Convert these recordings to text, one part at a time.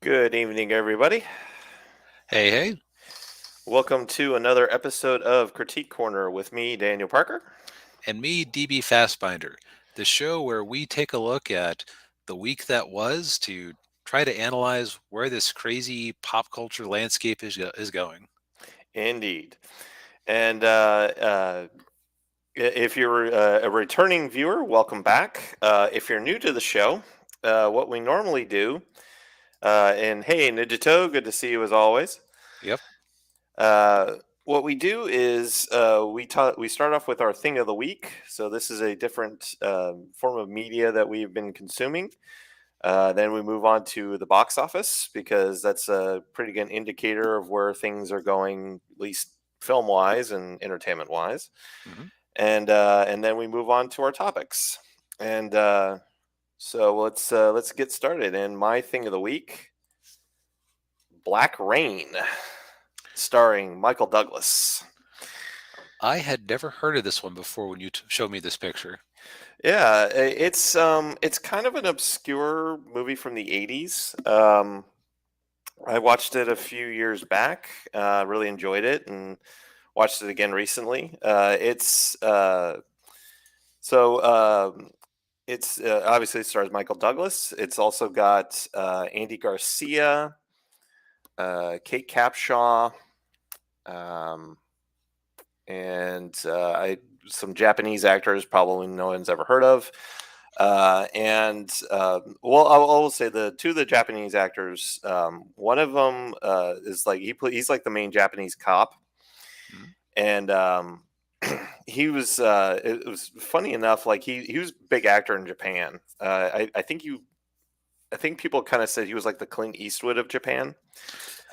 Good evening, everybody. Hey, hey, Welcome to another episode of Critique Corner with me, Daniel Parker. and me, DB Fastbinder, the show where we take a look at the week that was to try to analyze where this crazy pop culture landscape is going. Indeed. And if you're a returning viewer, welcome back. If you're new to the show, what we normally do, and hey, Nidjito, good to see you as always. Yep. Uh, what we do is we start off with our thing of the week. So this is a different form of media that we've been consuming. Then we move on to the box office because that's a pretty good indicator of where things are going, at least film wise and entertainment wise. Hmm. And then we move on to our topics. And so let's get started. And my thing of the week, Black Rain, starring Michael Douglas. I had never heard of this one before when you showed me this picture. Yeah, it's kind of an obscure movie from the 80s. I watched it a few years back. Really enjoyed it and watched it again recently. So it's obviously it stars Michael Douglas. It's also got Andy Garcia, Kate Capshaw, um, and some Japanese actors probably no one's ever heard of. Well, I will say the two of the Japanese actors. One of them is like he's like the main Japanese cop, Mhm. and he was. It was funny enough. Like he was a big actor in Japan. I think people kind of said he was like the Clint Eastwood of Japan.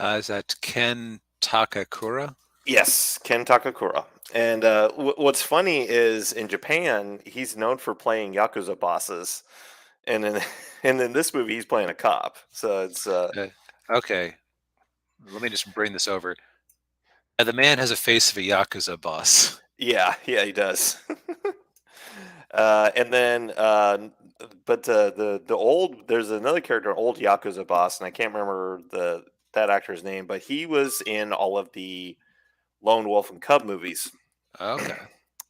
Is that Ken Takakura? Yes, Ken Takakura. And what's funny is in Japan, he's known for playing yakuza bosses, and in and in this movie, he's playing a cop. So it's Uh, okay, let me just bring this over. The man has a face of a Yakuza boss. yeah, he does. And then, but the old there's another character, old yakuza boss, and I can't remember the that actor's name, but he was in all of the Lone Wolf and Cub movies. Okay.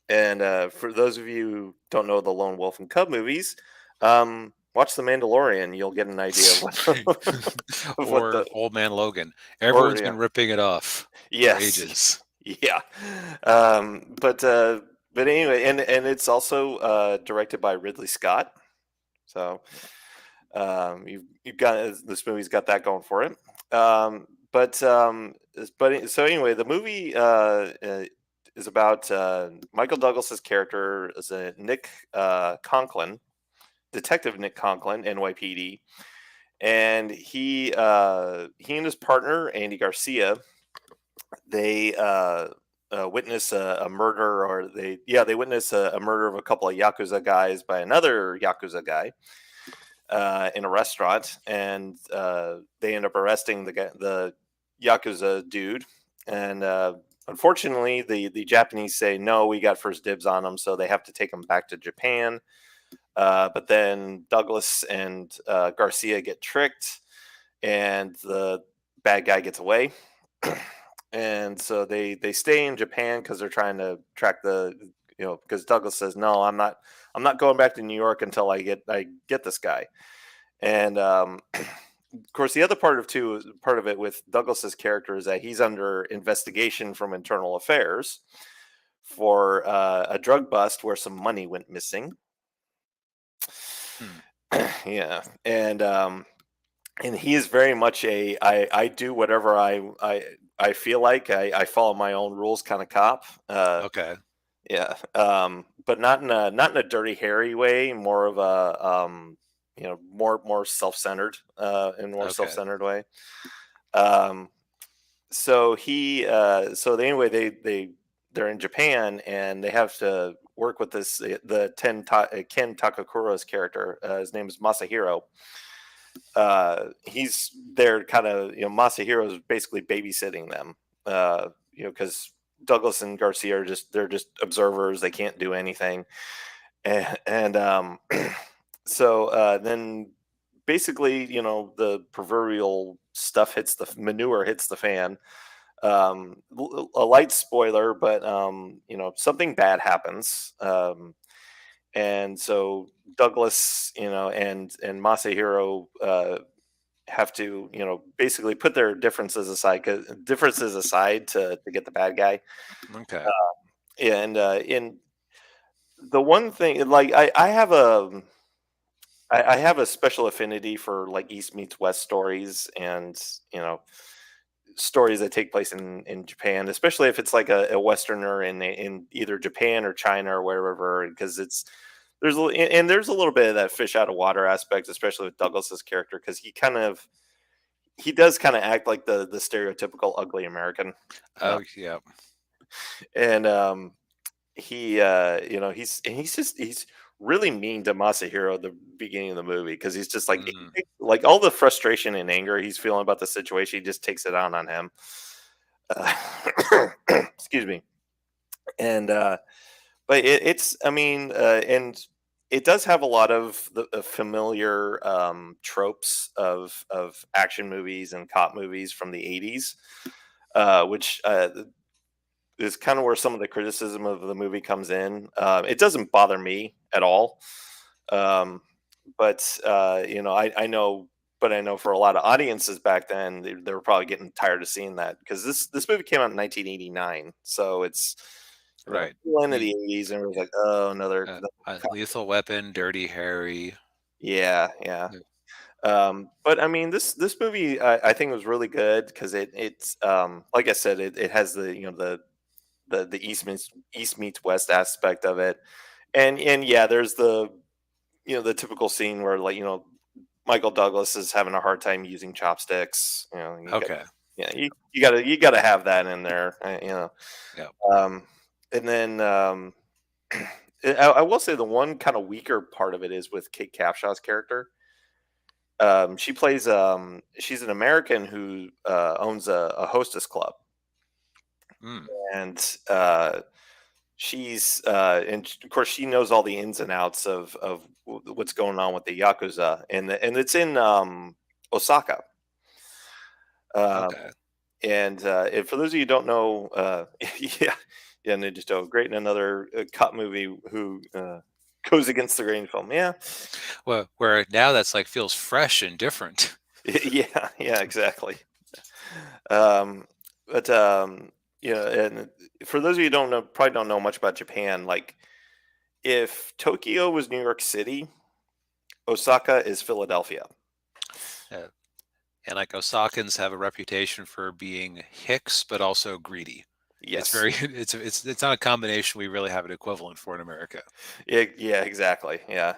And for those of you who don't know the Lone Wolf and Cub movies, watch The Mandalorian. You'll get an idea of what of what Or the Old Man Logan. or Everyone's yeah, been ripping it off for yes, ages. yeah. But anyway, and it's also directed by Ridley Scott. So you've got this movie's got that going for it. So anyway, the movie is about Michael Douglas's character is a Nick Conklin, Detective Nick Conklin, NYPD, and he and his partner Andy Garcia they witness a murder, or they witness a murder of a couple of yakuza guys by another yakuza guy in a restaurant, and they end up arresting the yakuza dude. And unfortunately, the Japanese say no, we got first dibs on him, so they have to take him back to Japan. But then Douglas and Garcia get tricked, and the bad guy gets away. And so they stay in Japan because they're trying to track the because Douglas says no, I'm not going back to New York until I get this guy. And of course, the other part of it with Douglas's character is that he's under investigation from internal affairs for a drug bust where some money went missing. Hmm. Yeah, and he is very much a I do whatever I feel like I follow my own rules kind of cop. Okay. Yeah, but not in a dirty Harry way, more of a more self-centered in more Okay. self-centered way. Um, anyway they're in Japan and they have to work with Ken Takakura's character. His name is Masahiro. He's there kind of Masahiro is basically babysitting them. Because Douglas and Garcia are they're just observers. They can't do anything, and then basically, the proverbial stuff hits the manure hits the fan. A light spoiler, but something bad happens. And so Douglas, and Masahiro have to, basically put their differences aside to get the bad guy. Okay. And the one thing, like, I have a special affinity for like East meets West stories, and you know stories that take place in Japan, especially if it's like a Westerner in either Japan or China or wherever, because there's a little bit of that fish out of water aspect, especially with Douglas's character, because he does kind of act like the stereotypical ugly American, Oh, yeah. and he's really mean to Masahiro at the beginning of the movie, because he's just Mm, like all the frustration and anger he's feeling about the situation, he just takes it on him. Uh, excuse me. And but it's I mean and it does have a lot of the familiar tropes of action movies and cop movies from the 80s, which is kind of where some of the criticism of the movie comes in. It doesn't bother me at all, um, but I know, but I know for a lot of audiences back then, they were probably getting tired of seeing that, because this movie came out in 1989, so it's right. still into You, the 80s, and it was like, oh, another Lethal Weapon, Dirty Harry. yeah, yeah. Yeah. But I mean, this movie, I think was really good, because it's like I said, it has the East meets West aspect of it, and yeah, there's the typical scene where, like, Michael Douglas is having a hard time using chopsticks. Okay. You gotta have that in there. Yeah. Um, and then I will say the one kind of weaker part of it is with Kate Capshaw's character. She's an American who owns a hostess club, Mm, and and of course she knows all the ins and outs of what's going on with the yakuza, and it's in Osaka. Um, okay. and for those of you who don't know, yeah, yeah, Ninja Stove, great in another cop movie who goes against the grain film. Yeah, Well, where now that's like feels fresh and different. yeah, yeah, exactly. Um, but and for those of you who don't know, probably don't know much about Japan, like, if Tokyo was New York City, Osaka is Philadelphia. Uh, and like Osakans have a reputation for being hicks, but also greedy. It's Yes. very it's not a combination we really have an equivalent for in America. Yeah, yeah, exactly. Yeah.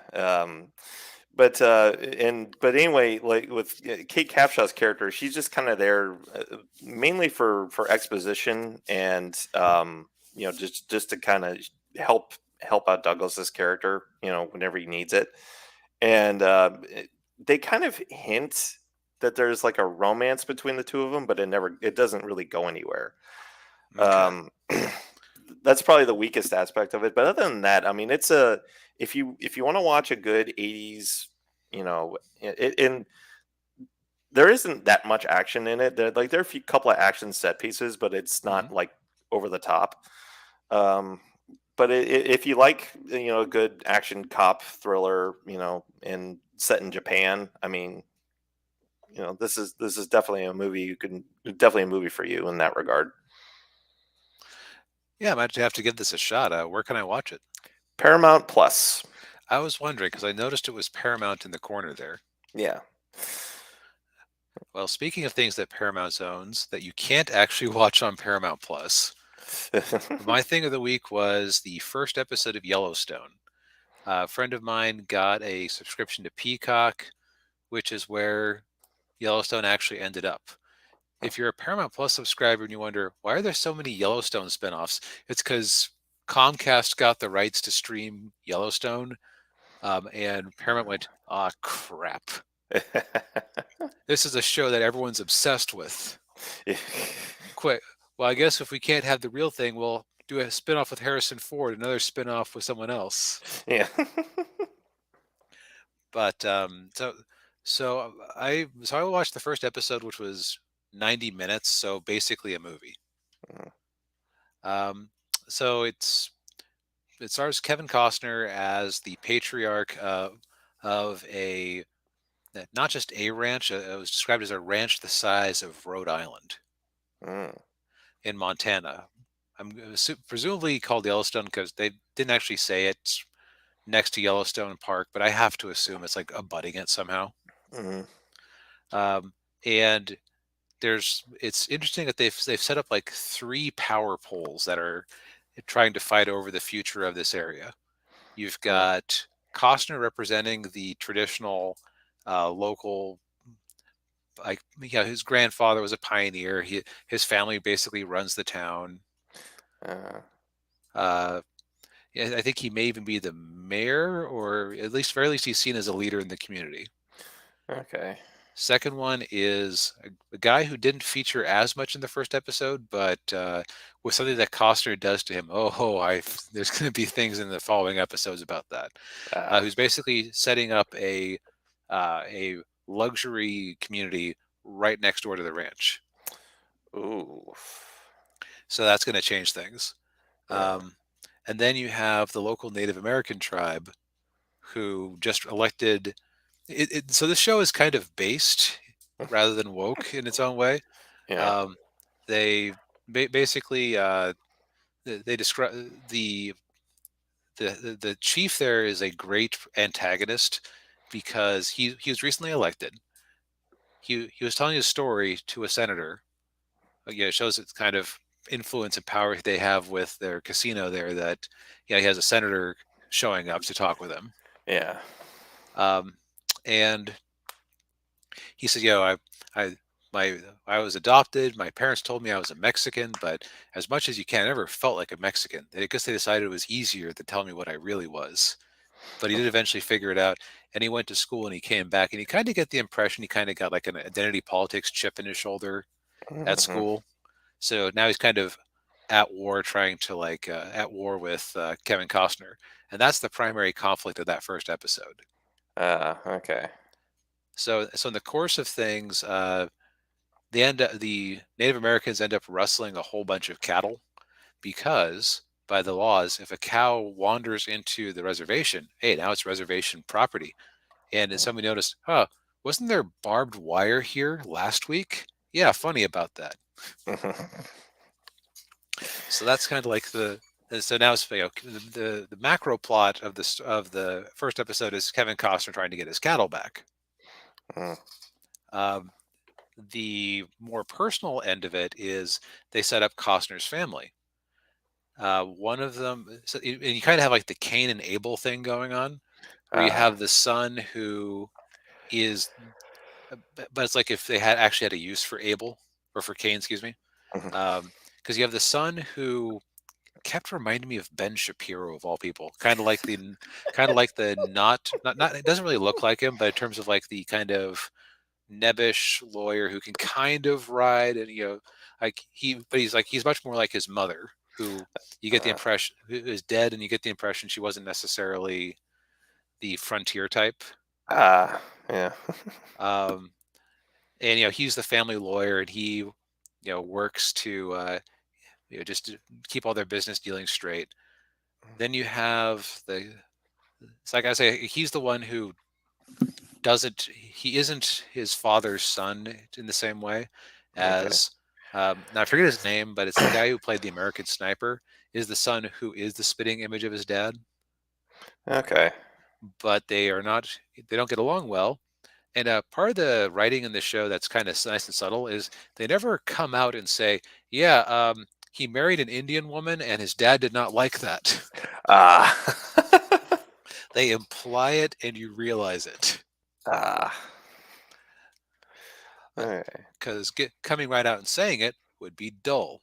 But anyway, like with Kate Capshaw's character, she's just kind of there mainly for exposition, and just to kind of help out Douglas's character, whenever he needs it. And they kind of hint that there's like a romance between the two of them, but it doesn't really go anywhere. Okay. Um, that's probably the weakest aspect of it. But other than that, I mean, if you want to watch a good 80s, and there isn't that much action in it. There are a few couple of action set pieces, but it's Hmm. not like over the top. Um, but if you like, a good action cop thriller, and set in Japan, I mean, this is definitely a movie definitely a movie for you in that regard. Yeah, I might have to give this a shot. Where can I watch it? Paramount Plus. I was wondering because I noticed it was Paramount in the corner there. Yeah. Well, speaking of things that Paramount owns that you can't actually watch on Paramount Plus, my thing of the week was the first episode of Yellowstone. A friend of mine got a subscription to Peacock, which is where Yellowstone actually ended up. If you're a Paramount Plus subscriber and you wonder, why are there so many Yellowstone spinoffs? It's because Comcast got the rights to stream Yellowstone, and Paramount went, ah, crap. This is a show that everyone's obsessed with. Quick. Well, I guess if we can't have the real thing, we'll do a spinoff with Harrison Ford, another spinoff with someone else. Yeah. But so So I watched the first episode, which was 90 minutes, so basically a movie. Mm, Um, so it stars Kevin Costner as the patriarch of a not just a ranch. It was described as a ranch the size of Rhode Island mm, in Montana. Presumably called Yellowstone because they didn't actually say it's next to Yellowstone Park, but I have to assume it's like abutting it somehow. mm, Um, and it's interesting that they've set up like three power poles that are trying to fight over the future of this area. You've mm, got Costner representing the traditional local, like his grandfather was a pioneer. His family basically runs the town. uh, Uh, yeah, I think he may even be the mayor, or at least very least he's seen as a leader in the community. okay. Second one is a guy who didn't feature as much in the first episode, but with something that Costner does to him. There's going to be things in the following episodes about that. Uh, Who's basically setting up a luxury community right next door to the ranch. ooh. So that's going to change things. Yeah. Um, and then you have the local Native American tribe who just elected. So this show is kind of based rather than woke in its own way. Yeah. Um, they basically they describe the chief there is a great antagonist because he was recently elected. He was telling his story to a senator. Yeah, it shows its kind of influence and power they have with their casino there. That yeah, he has a senator showing up to talk with him. Yeah. Um, and he said, "Yo, I, my, I was adopted. My parents told me I was a Mexican, but as much as you can, I never felt like a Mexican. I guess they decided it was easier than telling me what I really was." But he did eventually figure it out, and he went to school and he came back, and you kind of get the impression he kind of got like an identity politics chip in his shoulder at Hmm. school. So now he's kind of at war, trying to at war with Kevin Costner, and that's the primary conflict of that first episode. Okay. So in the course of things, the Native Americans end up rustling a whole bunch of cattle because by the laws, if a cow wanders into the reservation, hey, now it's reservation property. And then somebody noticed, huh, wasn't there barbed wire here last week? Yeah, funny about that. So that's kind of like so now it's the macro plot of the first episode is Kevin Costner trying to get his cattle back. Mm, Um, the more personal end of it is they set up Costner's family. One of them, and you kind of have like the Cain and Abel thing going on, where you uh, have the son who is, but it's like if they had actually had a use for Abel or for Cain, excuse me, mhm. because you have the son who kept reminding me of Ben Shapiro of all people, kind of like the not it doesn't really look like him, but in terms of like the kind of nebbish lawyer who can kind of ride and but he's much more like his mother, who you get the uh, impression who is dead, and you get the impression she wasn't necessarily the frontier type. uh, yeah. um and he's the family lawyer, and he works to just to keep all their business dealings straight. Then you have it's like I say, he's the one who he isn't his father's son in the same way Okay. as now I forget his name, but it's the guy who played the American Sniper is the son who is the spitting image of his dad. Okay. But they don't get along well. And part of the writing in the show that's kind of nice and subtle is they never come out and say, yeah, he married an Indian woman and his dad did not like that. Ah. They imply it and you realize it. Ah. Okay. Because coming right out and saying it would be dull.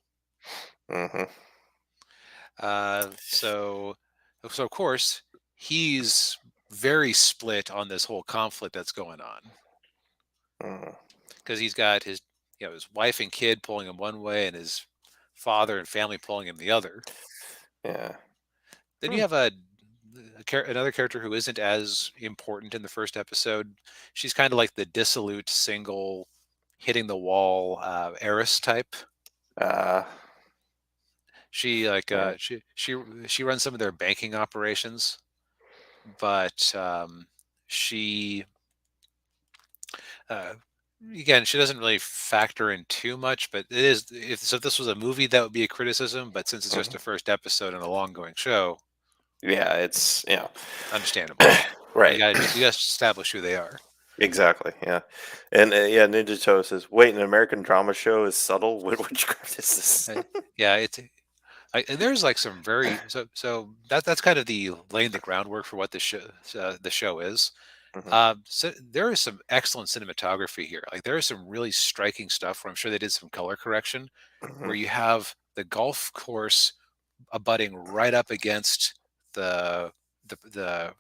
Mm-hmm. Uh, so, so of course, he's very split on this whole conflict that's going on Mm, because he's got his wife and kid pulling him one way and his father and family pulling him the other. yeah. Then you Hmm. have another character who isn't as important in the first episode. She's kind of like the dissolute, single, hitting the wall heiress type. Uh, She like yeah. she runs some of their banking operations, but she uh, again, she doesn't really factor in too much. But it is if this was a movie, that would be a criticism. But since it's just Mhm. the first episode in a long going show, Yeah, it's understandable. right. You got to establish who they are. Exactly. Yeah, and yeah, Ninja Toe says, "Wait, an American drama show is subtle. What witchcraft is this?" Uh, yeah, and there's like some very that's kind of the laying the groundwork for what the show is. Hmm. So there is some excellent cinematography here. Like there is some really striking stuff where I'm sure they did some color correction, Hmm. where you have the golf course abutting right up against the the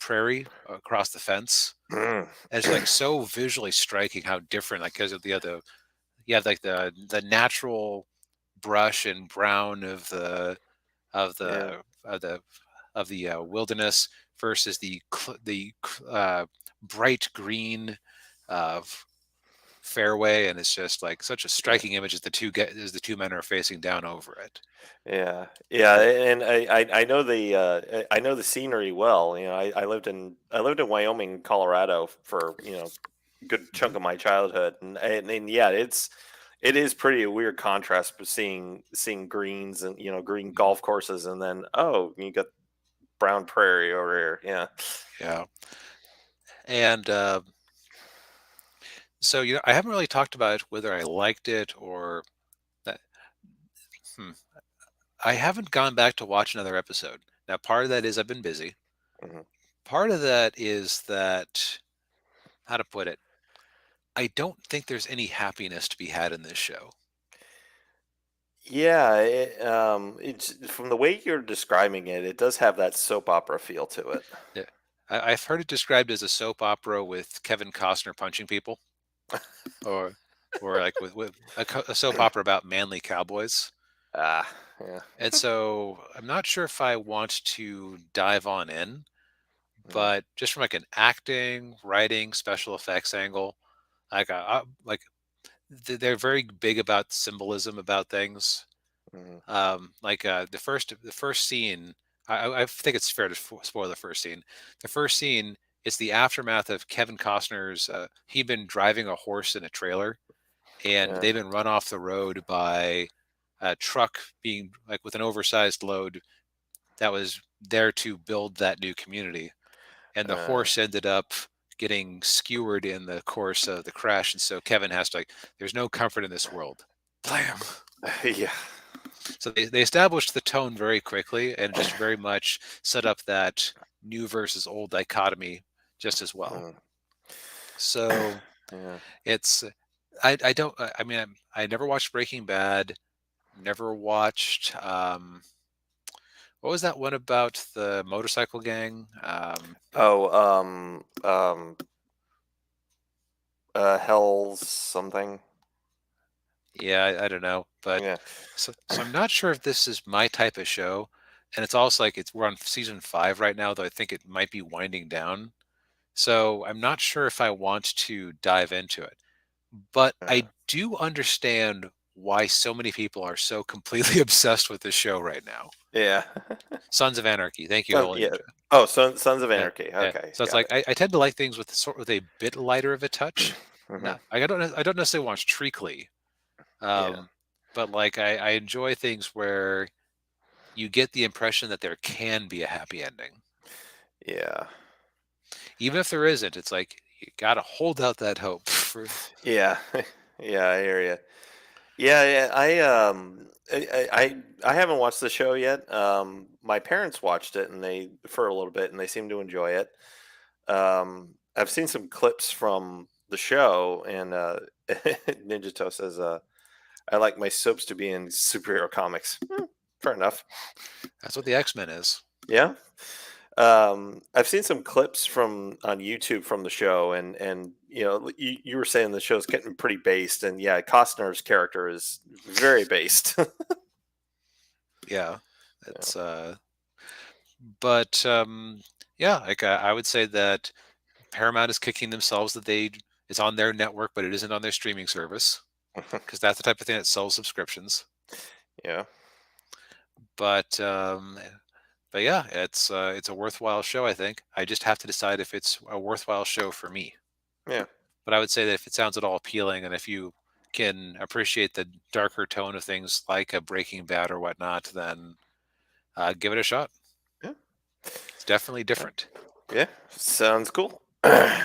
prairie across the fence. Mm. And it's like so visually striking how different, like because of the other you have like the natural brush and brown of Yeah, the of the of the wilderness versus bright green of fairway, and it's just like such a yeah, striking image as the two men are facing down over it. yeah, yeah. So And I know I know the scenery well. I lived in Wyoming, Colorado for a good chunk mhm, of my childhood, and yeah, it is pretty a weird contrast for seeing greens and green mhm, golf courses, and then oh, you got brown prairie over here. Yeah. yeah, and so I haven't really talked about whether I liked it or that. Hmm, I haven't gone back to watch another episode. Now, part of that is I've been busy. Mhm. Part of that is that, how to put it, I don't think there's any happiness to be had in this show. Yeah, it's from the way you're describing it, it does have that soap opera feel to it. Yeah. I've heard it described as a soap opera with Kevin Costner punching people, or like with a soap opera about manly cowboys. Ah, yeah. And so I'm not sure if I want to dive on in, Mhm, but just from like an acting, writing, special effects angle, like they're very big about symbolism about things. mhm, Like the first scene, I think it's fair to spoil the first scene. The first scene is the aftermath of Kevin Costner's. He'd been driving a horse in a trailer, and yeah, they've been run off the road by a truck being like with an oversized load that was there to build that new community, and the uh, horse ended up getting skewered in the course of the crash, and so Kevin has to like, there's no comfort in this world. Blam. yeah, So they established the tone very quickly and just very much set up that new versus old dichotomy just as well. mm, So yeah. it's I don't I mean I never watched Breaking Bad, never watched what was that one about the motorcycle gang? Oh, Hell's something. Yeah, I don't know, but Yeah, so I'm not sure if this is my type of show, and it's also like we're on season 5 right now, though I think it might be winding down. So I'm not sure if I want to dive into it. But uh, I do understand why so many people are so completely obsessed with this show right now. yeah. Sons of Anarchy. Thank you, Holy Yeah. Ninja. Oh, Sons of Yeah, Anarchy. yeah. Okay, So it's got like it. I tend to like things with with a bit lighter of a touch. Hmm. Not I don't necessarily watch Treacly, Yeah, um, but like I enjoy things where you get the impression that there can be a happy ending, yeah, even if there isn't. It's like you got to hold out that hope for. yeah, yeah. I hear you. Yeah, yeah. I haven't watched the show yet. My parents watched it and they for a little bit and they seem to enjoy it. I've seen some clips from the show and Ninja Toe says, "I like my soaps to be in superhero comics." Fair enough. That's what the X-Men is. Yeah. I've seen some clips from on YouTube from the show, and you were saying the show's getting pretty based, and yeah, Costner's character is very based. Yeah, Yeah. it's But yeah, like I would say that Paramount is kicking themselves that it's on their network, but it isn't on their streaming service because that's the type of thing that sells subscriptions. Yeah. But but yeah, it's a worthwhile show. I think I just have to decide if it's a worthwhile show for me. Yeah. But I would say that if it sounds at all appealing, and if you can appreciate the darker tone of things like a Breaking Bad or whatnot, then give it a shot. Yeah. It's definitely different. Yeah. Sounds cool. All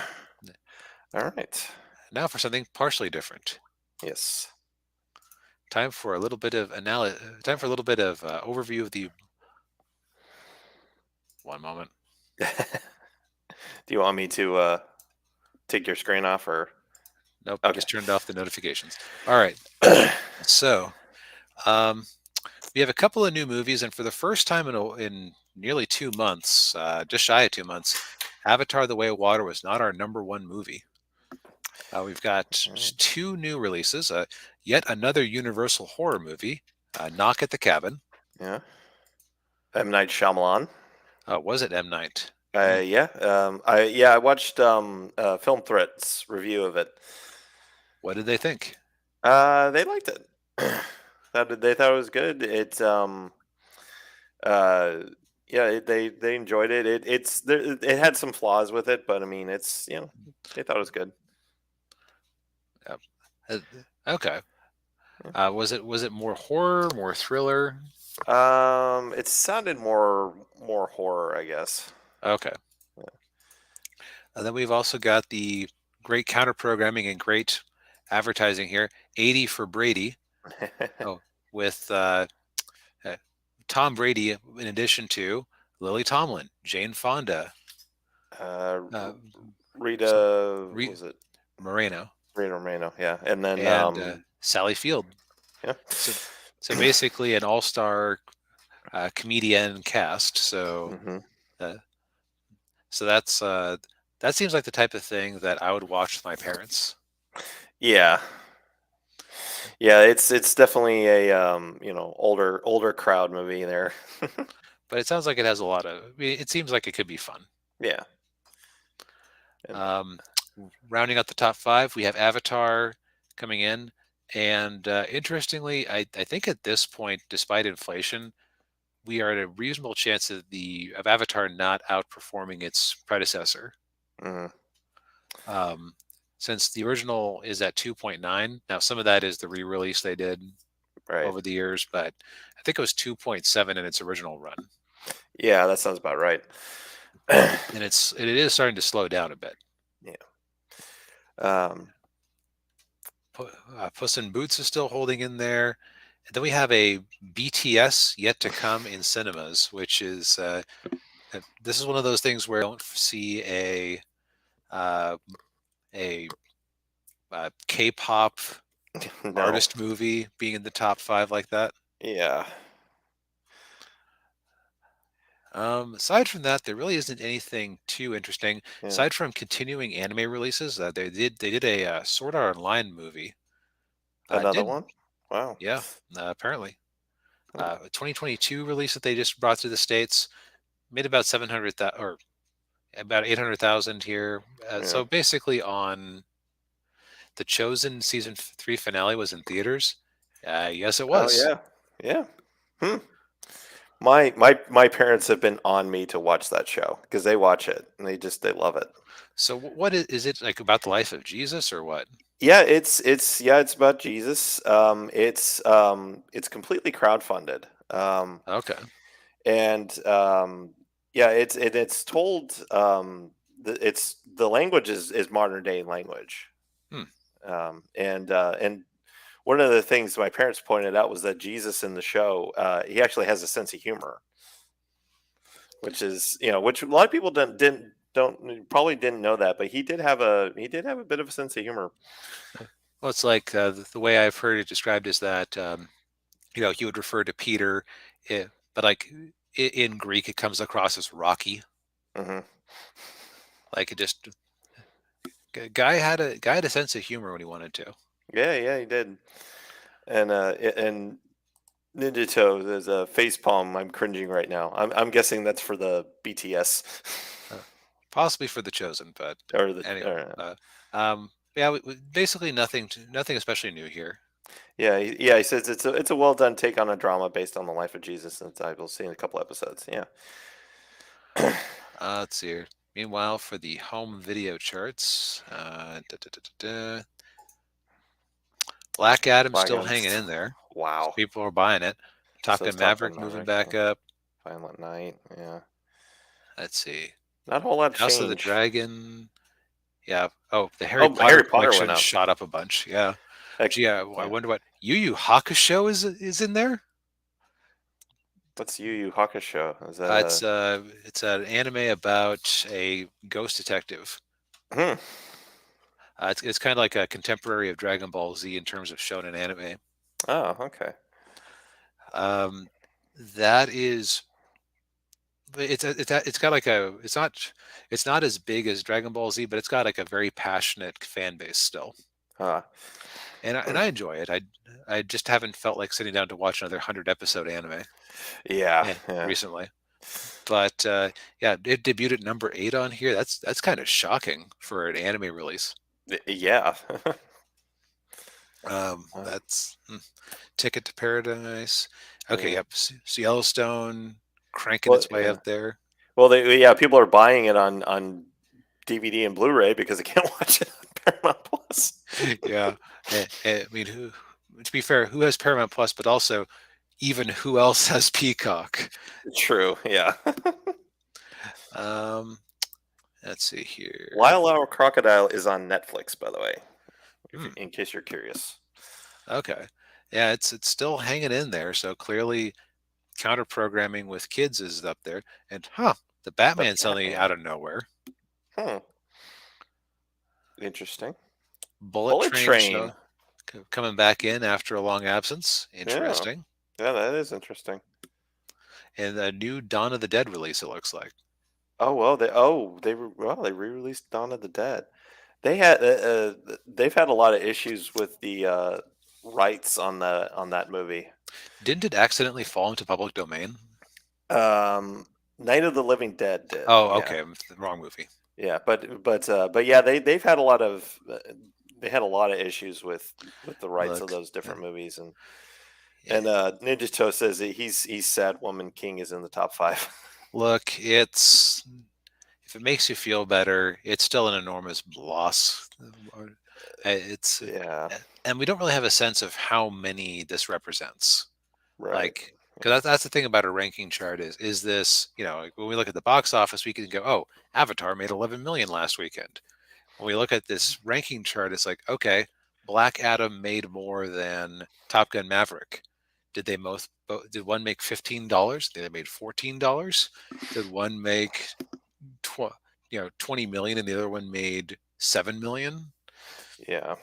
right. Now for something partially different. Yes. Time for a little bit of Time for a little bit of overview of the. One moment. Do you want me to take your screen off or? Nope, Okay. just turned off the notifications. All right. So, um, we have a couple of new movies, and for the first time in nearly 2 months, just shy of 2 months, Avatar: The Way of Water was not our number one movie. We've got two new releases. Yet another Universal horror movie, Knock at the Cabin. Yeah. M. Night Shyamalan. Was it M. Night? Yeah. I watched Film Threats review of it. What did they think? They liked it. They thought it was good. It's uh yeah, they enjoyed it. It had some flaws with it, but I mean, they thought it was good. Uh, okay. Was it more horror, more thriller? It sounded more horror, I guess. Okay. Then we've also got the great counter programming and great advertising here. 80 for Brady. Oh, with Tom Brady, in addition to Lily Tomlin, Jane Fonda, uh, so Rita, what Re- was it? Moreno, Rita Moreno, yeah, and then and Sally Field. yeah, So basically an all-star comedian cast. hmm Uh, so that seems like the type of thing that I would watch with my parents. yeah, yeah. It's definitely a older crowd movie there. But it sounds like it has a lot of. I mean, it seems like it could be fun. Yeah, and, Um, Rounding out the top five, we have Avatar coming in, and interestingly, I think at this point, despite inflation, we are at a reasonable chance of Avatar not outperforming its predecessor. mhm, Um, since the original is at 2.9, now some of that is the re-release they did right. over the years, but I think it was 2.7 in its original run, Yeah, that sounds about right. and it is starting to slow down a bit. Yeah. Um, Puss in Boots is still holding in there. And then we have a BTS yet to come in cinemas, which is this is one of those things where I don't see uh, a K-pop no. artist movie being in the top five like that. Yeah. Aside from that, there really isn't anything too interesting. Yeah. Aside from continuing anime releases, they did a Sword Art Online movie. Another Did one? Wow. Yeah, apparently. Hmm. 2022 release that they just brought to the states made about 700,000 or about 800,000 here. Yeah. So basically, on the Chosen season 3 finale was in theaters. Yes, it Oh was. yeah. Yeah. Hmm. My parents have been on me to watch that show because they watch it and they love it. So what is it like about the life of Jesus or what? Yeah, it's about Jesus. It's completely crowdfunded. Okay. And yeah, it's told the language is modern day language. Hmm. And one of the things my parents pointed out was that Jesus in the show, he actually has a sense of humor, which is which a lot of people don't probably didn't know that, but he did have a bit of a sense of humor. Well, it's like the way I've heard it described is that he would refer to Peter, but like in Greek, it comes across as rocky. Hmm. Like it just guy had a sense of humor when he wanted to. Yeah, yeah, he did. And Ninja Toe, there's a face palm. I'm cringing right now. I'm guessing that's for the BTS Uh, possibly for the chosen, but or the anyway. or, Yeah, basically nothing especially new here. yeah, yeah. He says it's a well done take on a drama based on the life of Jesus, and I will see in a couple episodes. Yeah. Let's see here. Meanwhile, for the home video charts, Black Adam's Black still Adam. hanging in there. So Wow. people are buying it. Top So Gun is Top Gun Maverick moving Maverick. back Yeah. up. Violent Night. Yeah. Let's see. Not a whole lot of House of the change. Dragon. Yeah. Oh, the Harry Oh, Potter Harry Potter went collection up. shot up a bunch. Yeah. Heck, Gee, I yeah. wonder what Yu Yu Hakusho is in there. What's Yu Yu Hakusho? Is that It's an anime about a ghost detective. Hmm. It's kind of like a contemporary of Dragon Ball Z in terms of shonen anime. Oh, okay. That is it's got like a it's not as big as Dragon Ball Z, but it's got like a very passionate fan base still, Uh, and I enjoy it. I just haven't felt like sitting down to watch another 100 episode anime yeah, yeah. recently. But yeah, it debuted at number 8 on here. That's kind of shocking for an anime release. Yeah. That's Ticket to Paradise. Okay, Yeah. yep. So Yellowstone cranking Well, its way yeah. up there. Well, people are buying it on DVD and Blu-ray because they can't watch it on Paramount Plus. Yeah, I mean, to be fair, who has Paramount Plus, but also even who else has Peacock? True. Yeah. Um, let's see here. Lyle Our Crocodile is on Netflix, by the way, Hmm, in case you're curious. okay, yeah, it's still hanging in there. So clearly, counter programming with kids is up there. And the The Batman suddenly Batman. out of nowhere. Hmm. Interesting. Bullet Bullet Train Train. show coming back in after a long absence. Yeah. Interesting. Yeah, that is interesting. And a new Dawn of the Dead release. It looks like. Oh well, they re-released Dawn of the Dead. They've had a lot of issues with the rights on that movie. Didn't it accidentally fall into public domain? Night of the Living Dead did. Oh, Yeah, okay, the wrong movie. yeah, but yeah, they've had a lot of they had a lot of issues with the rights of Look, those different movies, yeah, Ninja Toe says that he's sad Woman King is in the top five. look, it's if it makes you feel better, it's still an enormous loss. It's Yeah, and we don't really have a sense of how many this represents. right. Like, because that's the thing about a ranking chart is this, like when we look at the box office, we can go, oh, Avatar made 11 million last weekend. When we look at this ranking chart, it's like, okay, Black Adam made more than Top Gun Maverick. Did they did one make $15? Did they made $14? Did one make 20 million and the other one made 7 million? Yeah.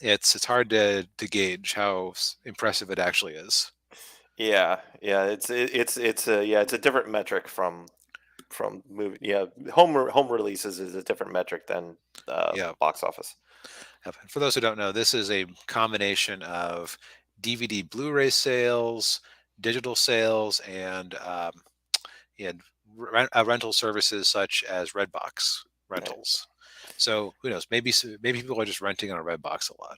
It's hard to gauge how impressive it actually is. Yeah, yeah, it's a different metric from movie. Yeah, home releases is a different metric than Yeah. box office. For those who don't know, this is a combination of DVD, Blu-ray sales, digital sales, and yeah, rental services such as Redbox Right. rentals. So who knows? Maybe people are just renting on a Redbox a lot.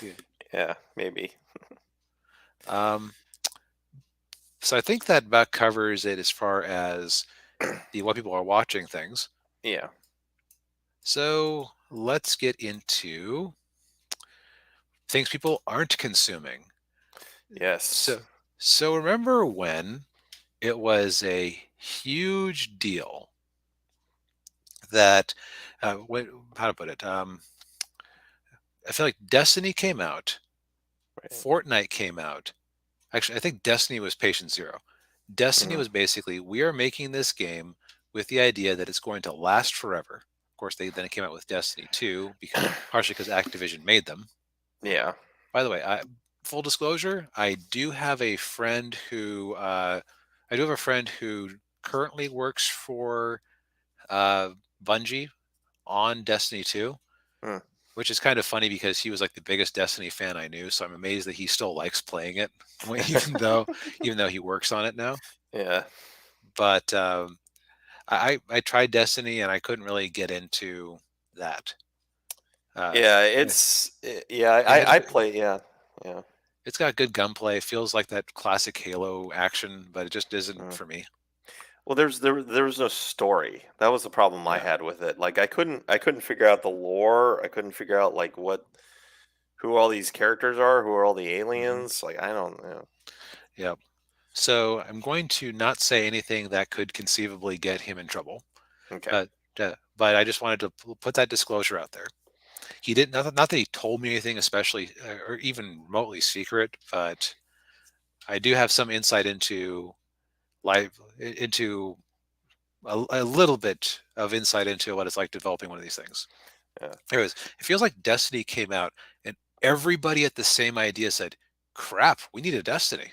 Yeah. Yeah, maybe. Um, so I think that about covers it as far as the what people are watching things. Yeah. So let's get into things people aren't consuming. Yes. So remember when it was a huge deal that how to put it? I feel like Destiny came out, Right. Fortnite came out. Actually, I think Destiny was patient zero. Destiny Mhm. was basically we are making this game with the idea that it's going to last forever. Of course, they then came out with Destiny 2, partially because Activision made them. Yeah. By the way, full disclosure, I do have a friend who currently works for uh, Bungie on Destiny 2. Hmm. which is kind of funny because he was like the biggest Destiny fan I knew. So I'm amazed that he still likes playing it, even though he works on it now. Yeah. But I tried Destiny and I couldn't really get into that. Yeah, Yeah, yeah, it has I play, yeah. Yeah. it's got good gunplay. It feels like that classic Halo action, but it just isn't Mm. for me. Well, there was no story. That was the problem I Yeah. had with it. Like I couldn't figure out the lore. I couldn't figure out like what who all these characters are, who are all the hmm aliens. Like I don't know. Yep. So I'm going to not say anything that could conceivably get him in trouble, Okay. but but I just wanted to put that disclosure out there. He didn't not that he told me anything, especially or even remotely secret, but I do have some insight into life, into a little bit of insight into what it's like developing one of these things. Yeah. Anyways, it feels like Destiny came out and everybody at the same idea said, "Crap, we need a Destiny."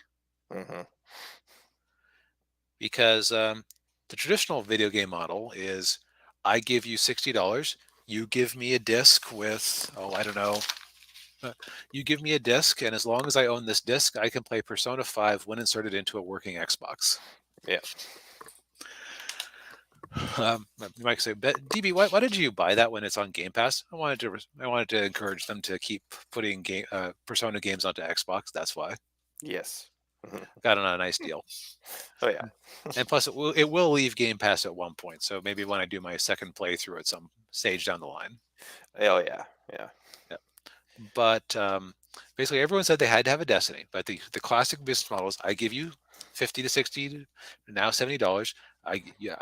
Hmm. Because the traditional video game model is I give you $60, you give me a disc with, oh, I don't know, you give me a disc, and as long as I own this disc, I can play Persona 5 when inserted into a working Xbox. Yeah. You might say, DB, why did you buy that when it's on Game Pass? I wanted to encourage them to keep putting Persona games onto Xbox. That's why Yes. Mhm. got it on a nice deal. Oh yeah. And plus, it will leave Game Pass at one point. So maybe when I do my second playthrough at some stage down the line. Oh yeah. Yeah. Yeah. But basically, everyone said they had to have a Destiny. But the classic business model is I give you 50 to 60, now $70. I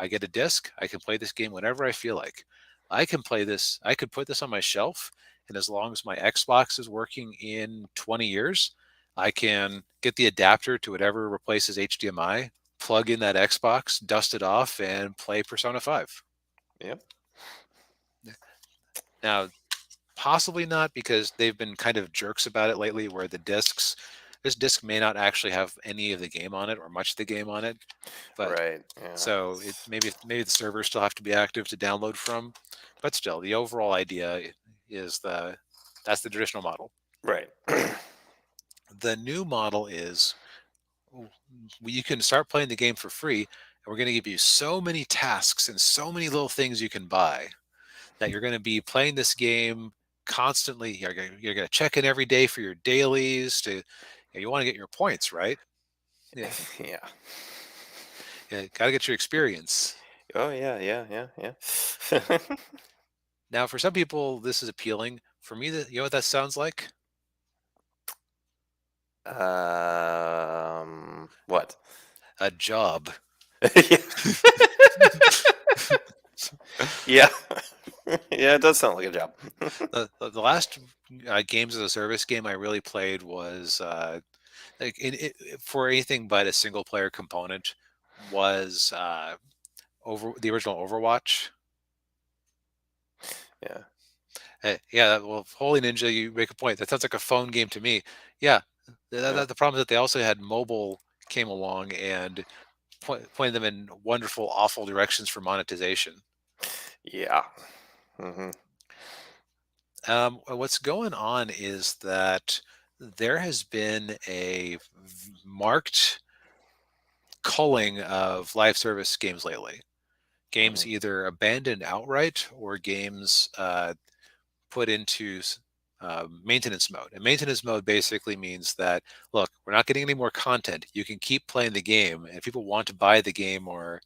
get a disc. I can play this game whenever I feel like. I can play this. I could put this on my shelf, and as long as my Xbox is working in 20 years, I can get the adapter to whatever replaces HDMI, plug in that Xbox, dust it off, and play Persona 5. Yep. Now, possibly not because they've been kind of jerks about it lately, where this disc may not actually have any of the game on it or much of the game on it, but Right. Yeah. so it maybe the servers still have to be active to download from, but still, the overall idea is that's the traditional model. Right. The new model is you can start playing the game for free, and we're going to give you so many tasks and so many little things you can buy that you're going to be playing this game constantly. You're going to check in every day for your dailies. You want to get your points, right? Yeah, Yeah. yeah, got to get your experience. Oh yeah. Yeah. Yeah. Yeah. Now, for some people, this is appealing. For me, you know what that sounds like? What? A job. Yeah. Yeah. Yeah. It does sound like a job. The last games as a service game I really played was like for anything but a single player component was over the original Overwatch. Yeah. Yeah, well, Holy Ninja, you make a point. That sounds like a phone game to me. Yeah, Yeah. the problem is that they also had mobile came along and pointed them in wonderful, awful directions for monetization. Yeah. Hmm. What's going on is that there has been a marked culling of live service games lately. Games Hmm. either abandoned outright or games put into maintenance mode. And maintenance mode basically means that, look, we're not getting any more content. You can keep playing the game, and if people want to buy the game or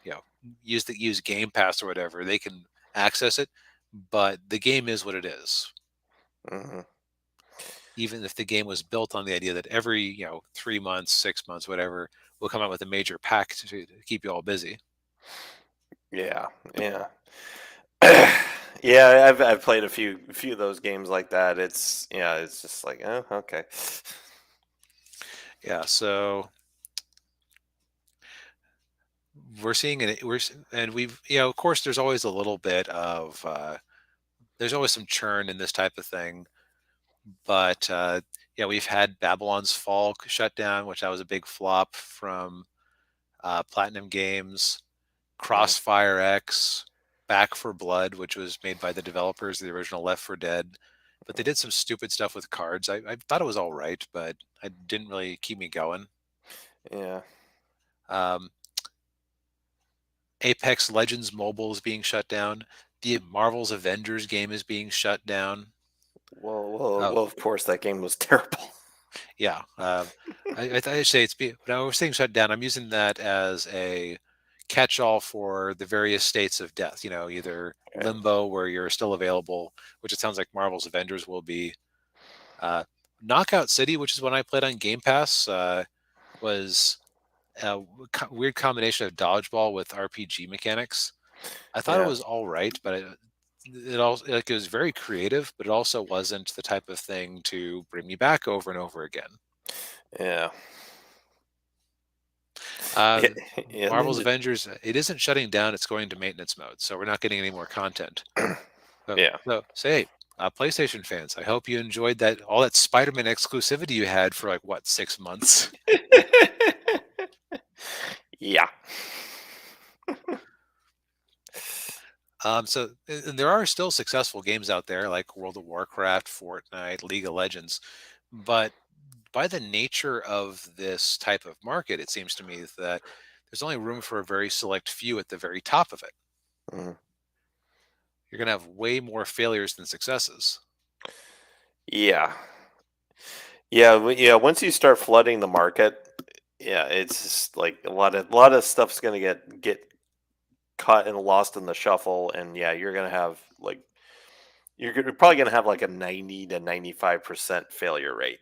you know use Game Pass or whatever, they can access it. But the game is what it is. Hmm. Even if the game was built on the idea that every 3 months, 6 months, whatever, will come out with a major pack to keep you all busy. Yeah. Yeah. Yeah. I've played a few of those games like that. It's yeah. It's just like oh okay. Yeah, so we're seeing it. And we've of course, there's always a little bit of there's always some churn in this type of thing. But yeah, we've had Babylon's Fall shut down, which that was a big flop from Platinum Games, Mm, Crossfire X, Back for Blood, which was made by the developers of the original Left 4 Dead. But they did some stupid stuff with cards. I thought it was all right, but it didn't really keep me going. Yeah. Um, Apex Legends Mobile is being shut down. The Marvel's Avengers game is being shut down. Oh, Well, of course, that game was terrible. yeah. I'd say when I was saying shut down, I'm using that as a catch-all for the various states of death. Either Yeah. limbo, where you're still available, which it sounds like Marvel's Avengers will be. Uh, Knockout City, which is one I played on Game Pass, was a weird combination of dodgeball with RPG mechanics. I thought it Yeah. was all right, but it also it was very creative, but it also wasn't the type of thing to bring me back over and over again. Yeah. Uh, Yeah. Yeah. And then Marvel's Avengers, it isn't shutting down; it's going to maintenance mode, so we're not getting any more content. yeah. So say, PlayStation fans, I hope you enjoyed all that Spider-Man exclusivity you had for like what 6 months. yeah. And there are still successful games out there like World of Warcraft, Fortnite, League of Legends, but by the nature of this type of market, it seems to me that there's only room for a very select few at the very top of it. Mm. You're going to have way more failures than successes. Yeah. Yeah. Yeah. Once you start flooding the market, yeah, it's just like a lot of stuff's gonna get caught and lost in the shuffle, and yeah, you're probably gonna have like a 90 to 95% failure rate.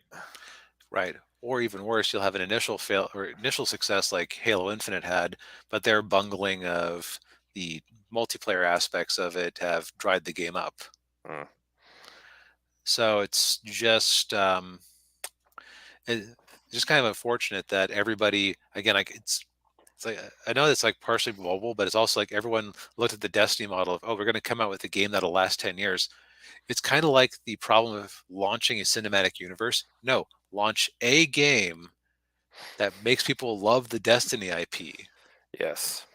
Right. Or even worse, you'll have an initial fail or initial success like Halo Infinite had, but their bungling of the multiplayer aspects of it have dried the game up. Mm. So it's just kind of unfortunate that everybody, again, like it's like I know it's like partially mobile, but it's also like everyone looked at the Destiny model of, oh, we're going to come out with a game that'll last 10 years. It's kind of like the problem of launching a cinematic universe. No, launch a game that makes people love the Destiny IP. Yes.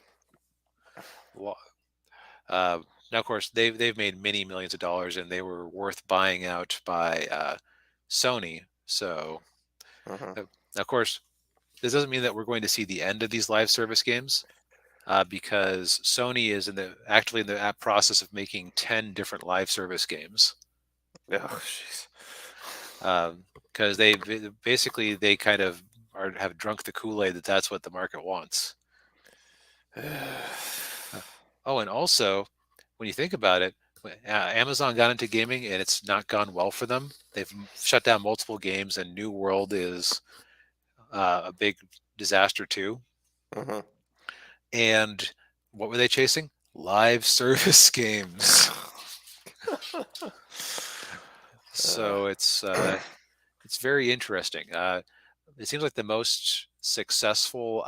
Wa- Now, of course, they've made many millions of dollars, and they were worth buying out by Sony. So, Hmm. now, of course, this doesn't mean that we're going to see the end of these live service games, because Sony is actively in the process of making 10 different live service games. Oh, jeez. Because basically they kind of have drunk the Kool-Aid that that's what the market wants. Uh, Oh, and also, when you think about it, Amazon got into gaming and it's not gone well for them. They've shut down multiple games, and New World is a big disaster too. Hmm. And what were they chasing? Live service games. Uh, So it's very interesting. It seems like the most successful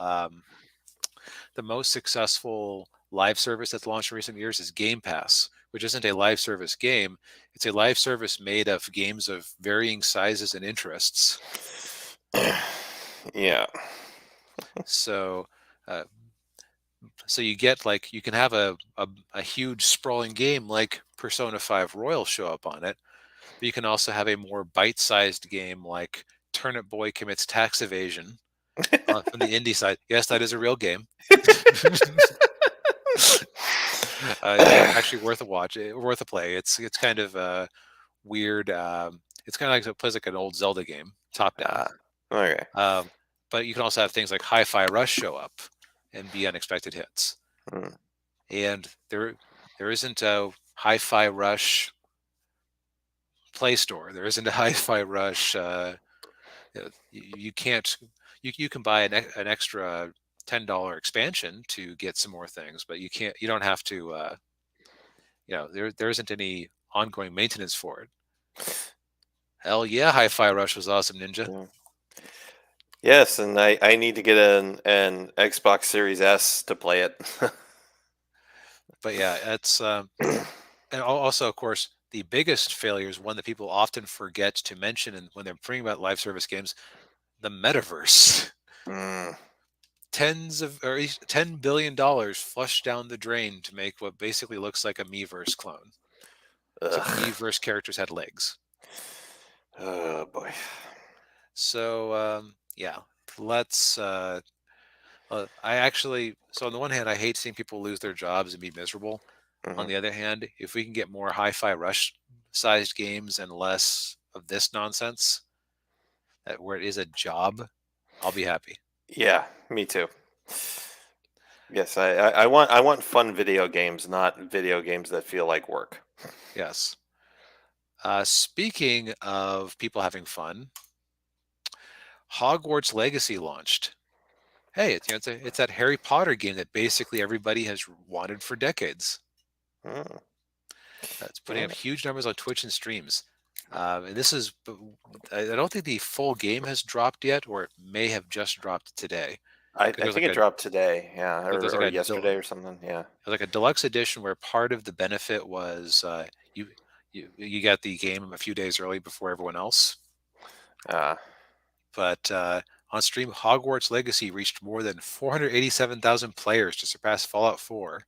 live service that's launched in recent years is Game Pass, which isn't a live service game. It's a live service made of games of varying sizes and interests. yeah. So, uh, so you can have a huge sprawling game like Persona 5 Royal show up on it, but you can also have a more bite-sized game like Turnip Boy Commits Tax Evasion from the indie side. Yes, that is a real game. Actually worth a watch, worth a play. It's kind of weird. It's kind of like it plays like an old Zelda game, top down. Ah, okay. Um, but you can also have things like Hi-Fi Rush show up and be unexpected hits. Mm. And there isn't a Hi-Fi Rush Play Store. There isn't a Hi-Fi Rush. You can't. You can buy an extra $10 expansion to get some more things, but you can't. You don't have to. There isn't any ongoing maintenance for it. Hell yeah, Hi-Fi Rush was awesome, Ninja. Yeah. Yes, and I need to get an Xbox Series S to play it. But yeah, it's and also, of course, the biggest failure is one that people often forget to mention, and when they're bringing about live service games, the metaverse. Mm. $10 billion flushed down the drain to make what basically looks like a Miiverse clone, except the Ugh. Miiverse characters had legs. Oh boy. So yeah, let's. I actually, so on the one hand, I hate seeing people lose their jobs and be miserable. On Hmm. the other hand, if we can get more hi-fi rush sized games and less of this nonsense, where it is a job, I'll be happy. Yeah, me too. Yes, I want fun video games, not video games that feel like work. Yes. Speaking of people having fun, Hogwarts Legacy launched. Hey, it's that Harry Potter game that basically everybody has wanted for decades. Mm, It's putting yeah. up huge numbers on Twitch and streams. And this is, I don't think the full game has dropped yet, or it may have just dropped today. Because I think it dropped today, yeah, there's like or yesterday or something. Yeah. a deluxe edition where part of the benefit was you you got the game a few days early before everyone else. Uh, But on stream, Hogwarts Legacy reached more than 487,000 players to surpass Fallout 4,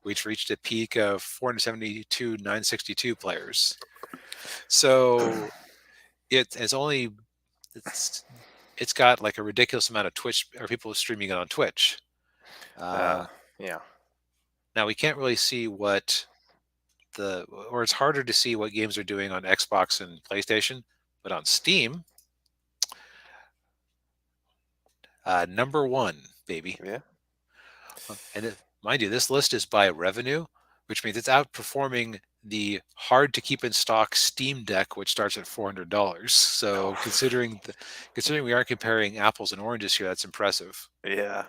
which reached a peak of 472,962 players. So it's only it's it's got like a ridiculous amount of Twitch or people streaming it on Twitch. Uh, yeah. Now we can't really see what or it's harder to see what games are doing on Xbox and PlayStation, but on Steam, number one, baby. Yeah. And mind you, this list is by revenue, which means it's outperforming the hard to keep in stock Steam Deck, which starts at $400. So Oh, considering we aren't comparing apples and oranges here, that's impressive. yeah.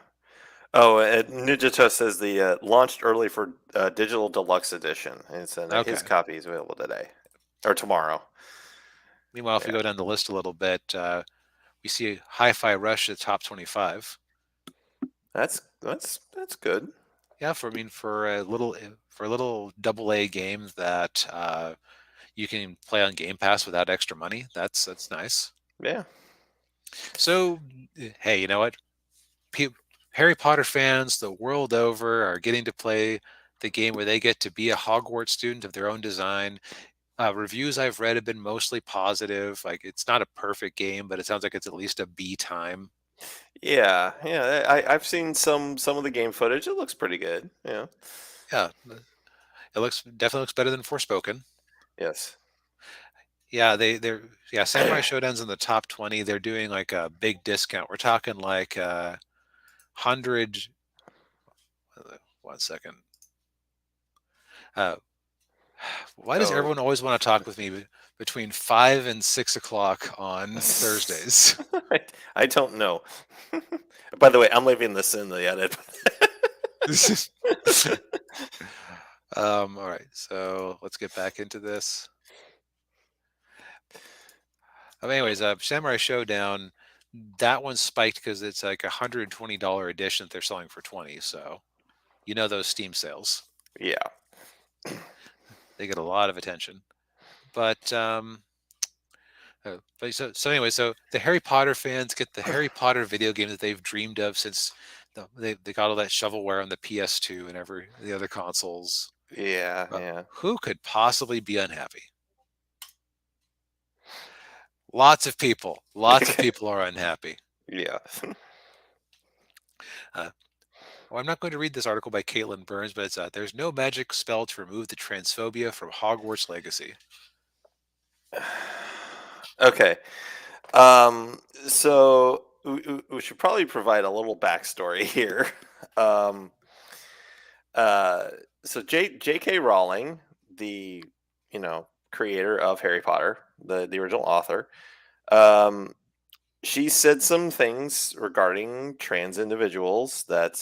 Oh, Ninja Toast says the launched early for digital deluxe edition, and said his Okay. copy is available today or tomorrow. Meanwhile, if we Yeah, go down the list a little bit, we see Hi-Fi Rush at top 25. that's good. Yeah, for a little double A game that you can play on Game Pass without extra money. That's nice. Yeah. So, hey, you know what? Harry Potter fans the world over are getting to play the game where they get to be a Hogwarts student of their own design. Reviews I've read have been mostly positive. Like it's not a perfect game, but it sounds like it's at least a B time. Yeah, yeah. I've seen some of the game footage. It looks pretty good. Yeah. Yeah, it definitely looks better than Forspoken. Yes. Yeah, yeah, Samurai Showdown's in the top 20. They're doing like a big discount. We're talking like 100. 1 second. Uh, why does Oh, everyone always want to talk with me between 5 and 6 o'clock on Thursdays? I don't know. By the way, I'm leaving this in the edit. All right, so let's get back into this. Anyways, Samurai Showdown, that one spiked because it's like $120 edition that they're selling for 20. So you know those Steam sales, Yeah. they get a lot of attention. But so anyway, so the Harry Potter fans get the Harry Potter video game that they've dreamed of since they got all that shovelware on the PS2 and every the other consoles. Yeah, yeah. Who could possibly be unhappy? Lots of people. Lots of people are unhappy. Yeah. Well, I'm not going to read this article by Caitlin Burns, but it's there's no magic spell to remove the transphobia from Hogwarts Legacy. Okay. So we should probably provide a little backstory here. Um, so J.K. Rowling, the creator of Harry Potter, the original author, um, she said some things regarding trans individuals that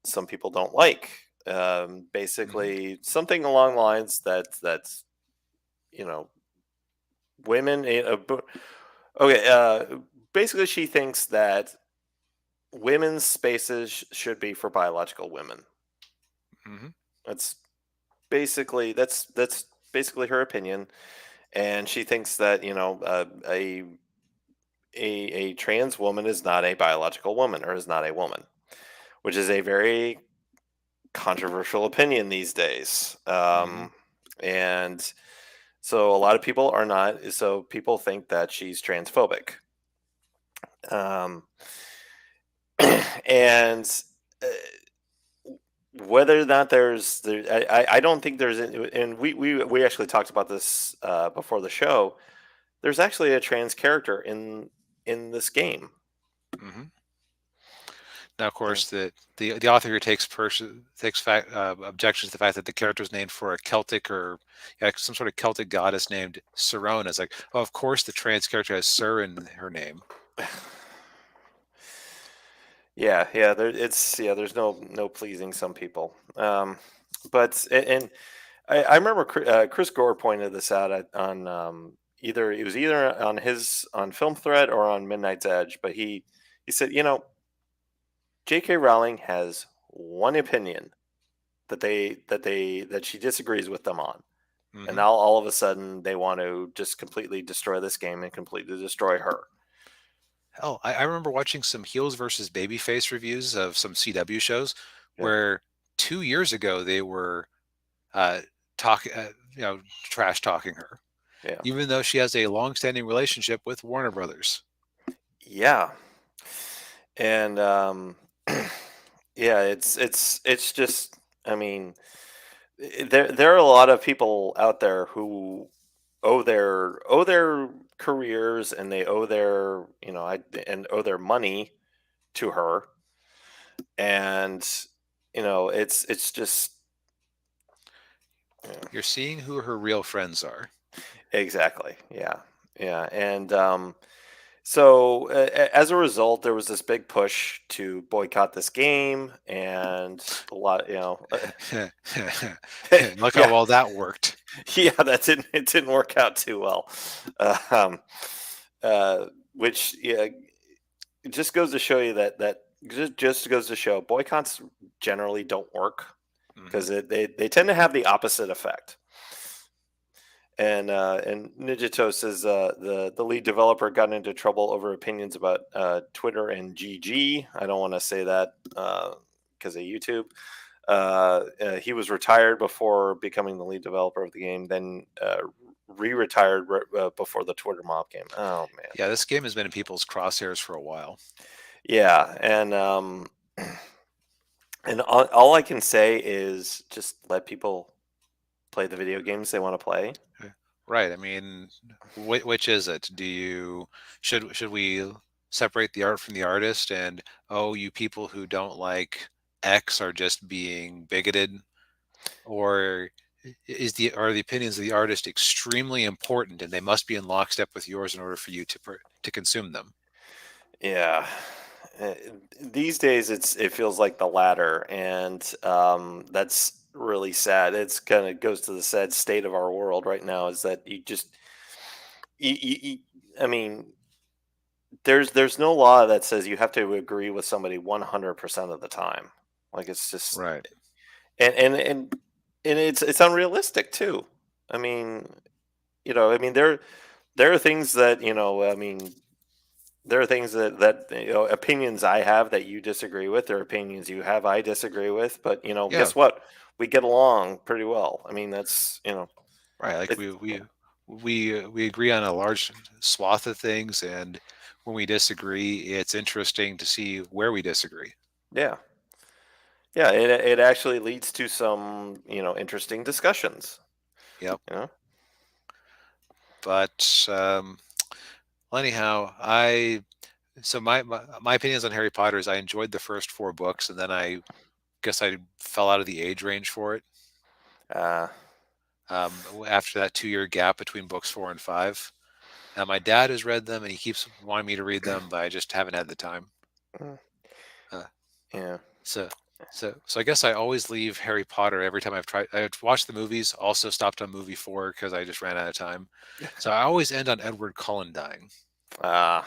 some people don't like. Hmm. Basically, something along the lines that's you know women. Okay. Basically, she thinks that women's spaces should be for biological women. Hmm. That's that's basically her opinion, and she thinks that a trans woman is not a biological woman or is not a woman. which is a very controversial opinion these days. Hmm. And so a lot of people are not. So people think that she's transphobic. Um, and whether or not I don't think there's, and we actually talked about this before the show. There's actually a trans character in this game. Hmm. Now, of Yeah. course, the author here takes objections to the fact that the character is named for a Celtic or some sort of Celtic goddess named Sarona. It's like, oh, of course, the trans character has Sir in her name. Yeah, yeah, there's no pleasing some people. And I remember Chris Gore pointed this out on either on his on Film Thread or on Midnight's Edge, but he said, J.K. Rowling has one opinion that she disagrees with them on, and Hmm. now all of a sudden they want to just completely destroy this game and completely destroy her. Hell, I remember watching some Heels versus Babyface reviews of some CW shows Yeah, where 2 years ago they were uh, talk, trash talking her, yeah, even though she has a long-standing relationship with Warner Brothers. yeah, and yeah, it's just, I mean, there are a lot of people out there who owe their careers, and they owe their and owe their money to her, and it's just, yeah, You're seeing who her real friends are. exactly, yeah, yeah, and so as a result, there was this big push to boycott this game, and a lot, Look how yeah, well that worked. yeah, it didn't work out too well. Um, which, yeah, it just goes to show you just goes to show boycotts generally don't work, Hmm. because they tend to have the opposite effect. And Ninjato says the lead developer got into trouble over opinions about Twitter and GG. I don't want to say that because of YouTube. He was retired before becoming the lead developer of the game, then re-retired before the Twitter mob game. Oh man, Yeah, this game has been in people's crosshairs for a while. yeah, and all I can say is just let people play the video games they want to play. Uh, Right. I mean, which is it? Should we separate the art from the artist and, oh, you people who don't like X are just being bigoted, or are the opinions of the artist extremely important and they must be in lockstep with yours in order for you to consume them? Yeah. Uh, These days, it feels like the latter, and that's really sad. It's kind of goes to the sad state of our world right now. Is that you, I mean, there's no law that says you have to agree with somebody 100% of the time. Like, it's just, Right. and it's unrealistic too. I mean, there are things that, there are things that opinions I have that you disagree with. There are opinions you have I disagree with. But Yeah. guess what? We get along pretty well. I mean, that's Right. Like it. we agree on a large swath of things, and when we disagree, it's interesting to see where we disagree. Yeah, yeah. It actually leads to some interesting discussions. Yep. You know. But well, anyhow, my opinions on Harry Potter is I enjoyed the first four books, and then I guess I fell out of the age range for it. Uh, After that 2 year gap between books four and five. Now my dad has read them, and he keeps wanting me to read them, but I just haven't had the time. mm, Uh, yeah. so so I guess I always leave Harry Potter every time I've tried. I've watched the movies, also stopped on movie four because I just ran out of time. So I always end on Edward Cullen dying. Uh,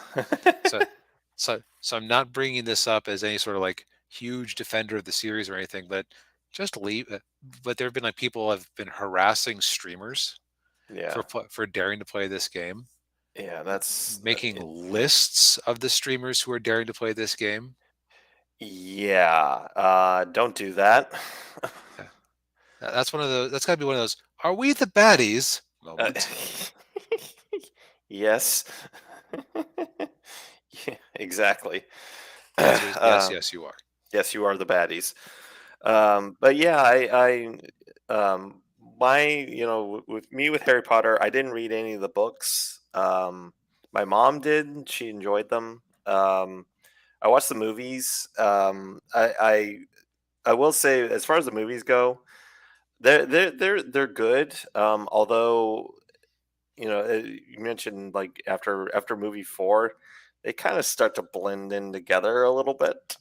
So, so I'm not bringing this up as any sort of like huge defender of the series or anything, but just leave. But there have been like people have been harassing streamers yeah. for daring to play this game, Yeah. That's making lists of the streamers who are daring to play this game. Yeah, don't do that. Yeah. That's one of those. That's got to be one of those. Are we the baddies? Uh, Moment. yes. Yeah, exactly. The answer is yes, Um, yes, you are. yes, you are the baddies. But yeah, my, with me with Harry Potter, I didn't read any of the books. My mom did. She enjoyed them. I watched the movies. I will say, as far as the movies go, they're good. Although, you mentioned like after movie four, they kind of start to blend in together a little bit.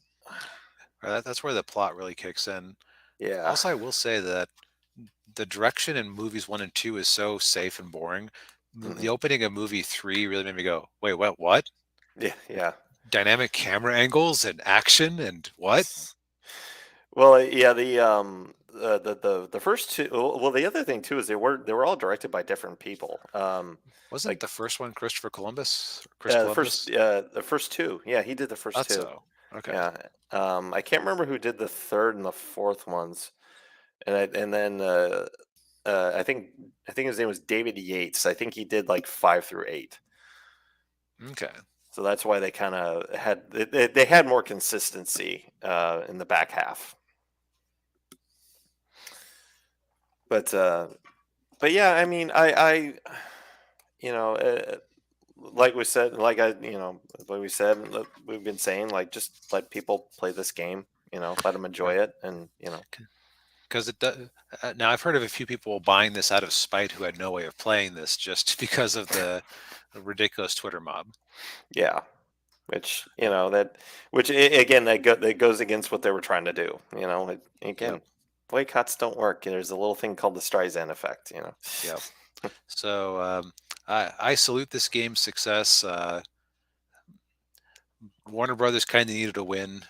That's where the plot really kicks in. Yeah. Also, I will say that the direction in movies one and two is so safe and boring. Hmm. The opening of movie three really made me go, "Wait, what? What? Yeah. Like Yeah. dynamic camera angles and action and what?" Well, yeah, the first two. Well, the other thing too is they were all directed by different people. Wasn't Like the first one Christopher Columbus? Chris Columbus? the first two. Yeah, he did the first Thought two. so. Okay. Yeah. I can't remember who did the third and the fourth ones. And then I think his name was David Yates. I think he did like 5 through 8. Okay. So that's why they kind of they had more consistency in the back half. But yeah, I mean, you know, uh, like we said, like we said, we've been saying, like, just let people play this game. Let them enjoy Right. it, and Because it does. Now I've heard of a few people buying this out of spite who had no way of playing this just because of the ridiculous Twitter mob. yeah, which again that goes against what they were trying to do. Yep. Again, boycotts don't work. There's a little thing called the Streisand effect. Yep. So I salute this game's success. Warner Brothers kind of needed a win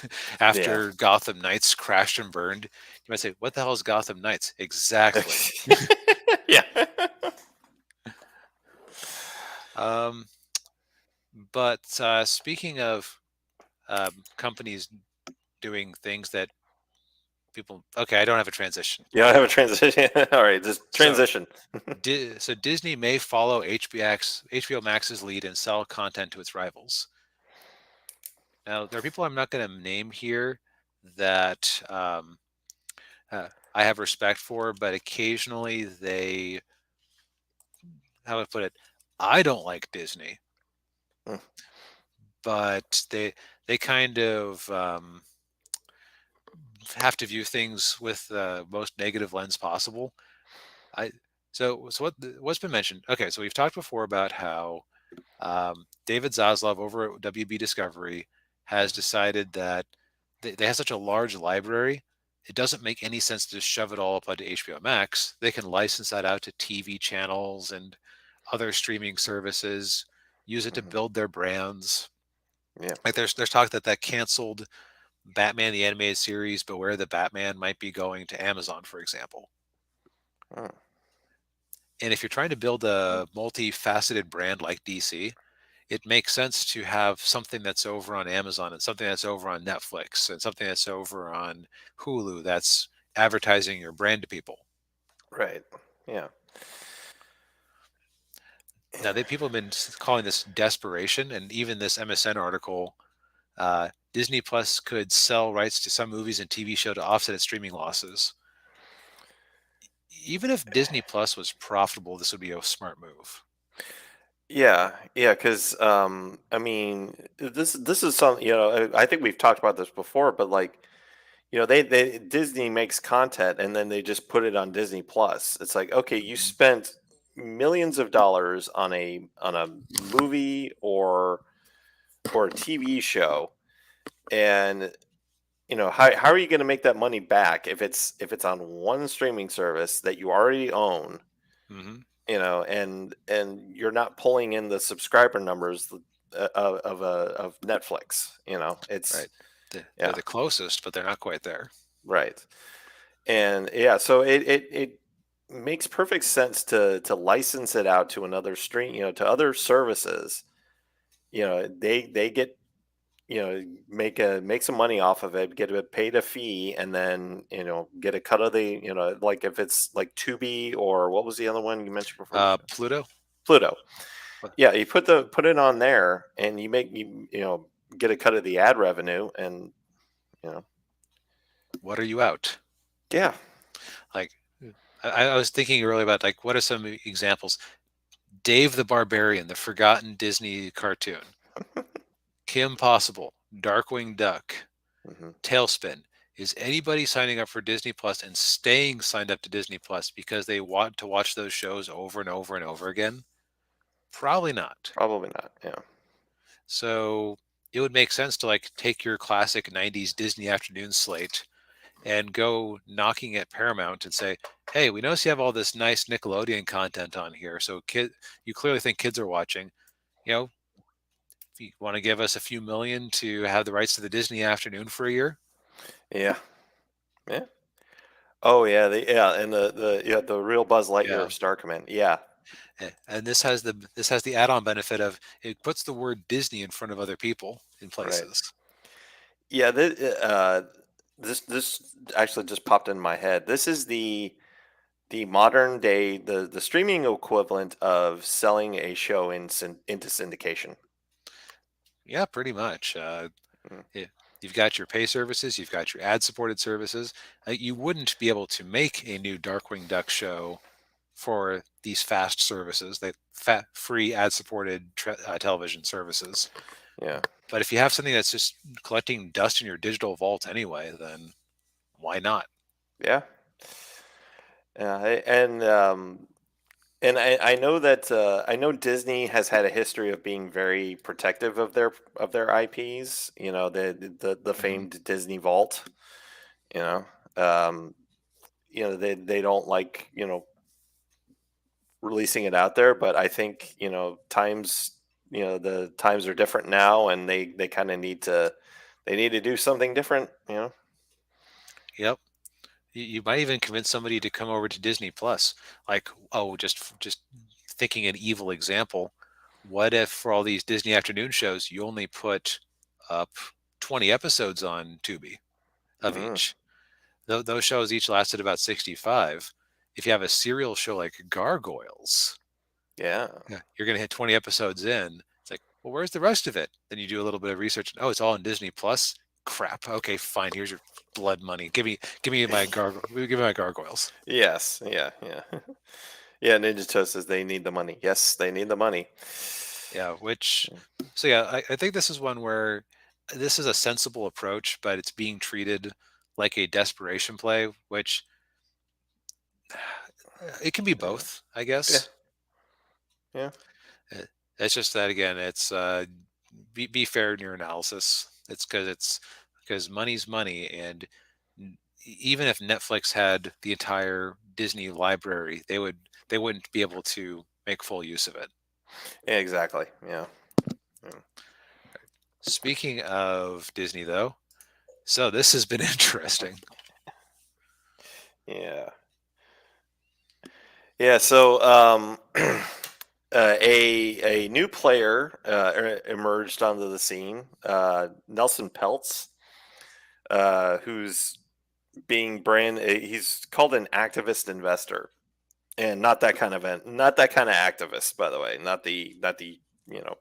Yeah. after Gotham Knights crashed and burned. You might say, "What the hell is Gotham Knights?" Exactly. Yeah. Um, but speaking of companies doing things that people, okay, I don't have a transition. You don't have a transition. All right, just So, transition. so Disney may follow HBO Max's lead and sell content to its rivals. Now, there are people I'm not going to name here that I have respect for, but occasionally they, how do I put it? I don't like Disney, Mm, but they kind of have to view things with the most negative lens possible. I so what's been mentioned? Okay, so we've talked before about how David Zaslav over at WB Discovery has decided that they have such a large library, it doesn't make any sense to just shove it all up onto HBO Max. They can license that out to TV channels and other streaming services, use it to mhm. build their brands. Yeah. Like there's talk that canceled Batman the animated series, but where the Batman might be going to Amazon, for example. Oh, And if you're trying to build a multifaceted brand like DC, it makes sense to have something that's over on Amazon and something that's over on Netflix and something that's over on Hulu that's advertising your brand to people. right. Yeah. Now, people have been calling this desperation, and even this MSN article, Disney Plus could sell rights to some movies and TV show to offset its streaming losses. Even if Disney Plus was profitable, this would be a smart move. Yeah, yeah, because I mean, this is something, I think we've talked about this before, but like, they Disney makes content and then they just put it on Disney Plus. It's like, okay, you Mhm. spent millions of dollars on a movie or a TV show, and how are you going to make that money back if it's on one streaming service that you already own, Hmm. and you're not pulling in the subscriber numbers of Netflix. It's Right. They're yeah, the closest, but they're not quite there. right. And yeah, so it makes perfect sense to license it out to another stream, to other services. They get make some money off of it, paid a fee, and then get a cut of the like if it's like Tubi or what was the other one you mentioned before? Pluto. Pluto. What Yeah, you put it on there, and you get a cut of the ad revenue, and you know what are you out? yeah, Like, I was thinking earlier about like what are some examples? Dave the Barbarian, the forgotten Disney cartoon. Kim Possible, Darkwing Duck, hmm Tailspin. Is anybody signing up for Disney Plus and staying signed up to Disney Plus because they want to watch those shows over and over and over again? Probably not. probably not. Yeah, So it would make sense to like take your classic 90s Disney afternoon slate and go knocking at Paramount and say, "Hey, we notice you have all this nice Nickelodeon content on here. So you clearly think kids are watching. You know, if you want to give us a few million to have the rights to the Disney afternoon for a year." yeah, yeah. Oh yeah, and the real Buzz Lightyear Yeah. of Star Command. Yeah, And this has the add-on benefit of it puts the word Disney in front of other people in right. places. Yeah, this actually just popped in my head. This is the modern day the streaming equivalent of selling a show into syndication. Yeah, pretty much. Mm, Yeah, you've got your pay services, you've got your ad-supported services. You wouldn't be able to make a new Darkwing Duck show for these fast services, the free ad-supported television services. yeah, But if you have something that's just collecting dust in your digital vault anyway, then why not? yeah, yeah. And I know that I know Disney has had a history of being very protective of their IPs. The Hmm. famed Disney Vault. You know, um, they don't like releasing it out there, but I think the times are different now, and they kind of need to do something different. Yep. You might even convince somebody to come over to Disney Plus. Like, oh, just thinking an evil example. What if for all these Disney afternoon shows, you only put up 20 episodes on Tubi of Mm, each? Those shows each lasted about 65. If you have a serial show like Gargoyles, yeah, yeah, you're going to hit 20 episodes in. It's like, well, where's the rest of it? Then you do a little bit of research. And, oh, it's all on Disney Plus. Crap. Okay, fine. Here's your blood money. Give me my gargoyles. yes, yeah, yeah, yeah. Ninja Toast says they need the money. Yes, they need the money. Yeah. So yeah, I think this is one where this is a sensible approach, but it's being treated like a desperation play, which it can be Yeah, both, I yeah, guess. yeah, Uh, It's just that again, be fair in your analysis. It's because money's money, and even if Netflix had the entire Disney library, they wouldn't be able to make full use of it. yeah, exactly. Yeah, yeah, Speaking of Disney, though, so this has been interesting. yeah. Yeah, so a new player emerged onto the scene, Nelson Peltz, who's he's called an activist investor, and not that kind of activist, by the way, not the you know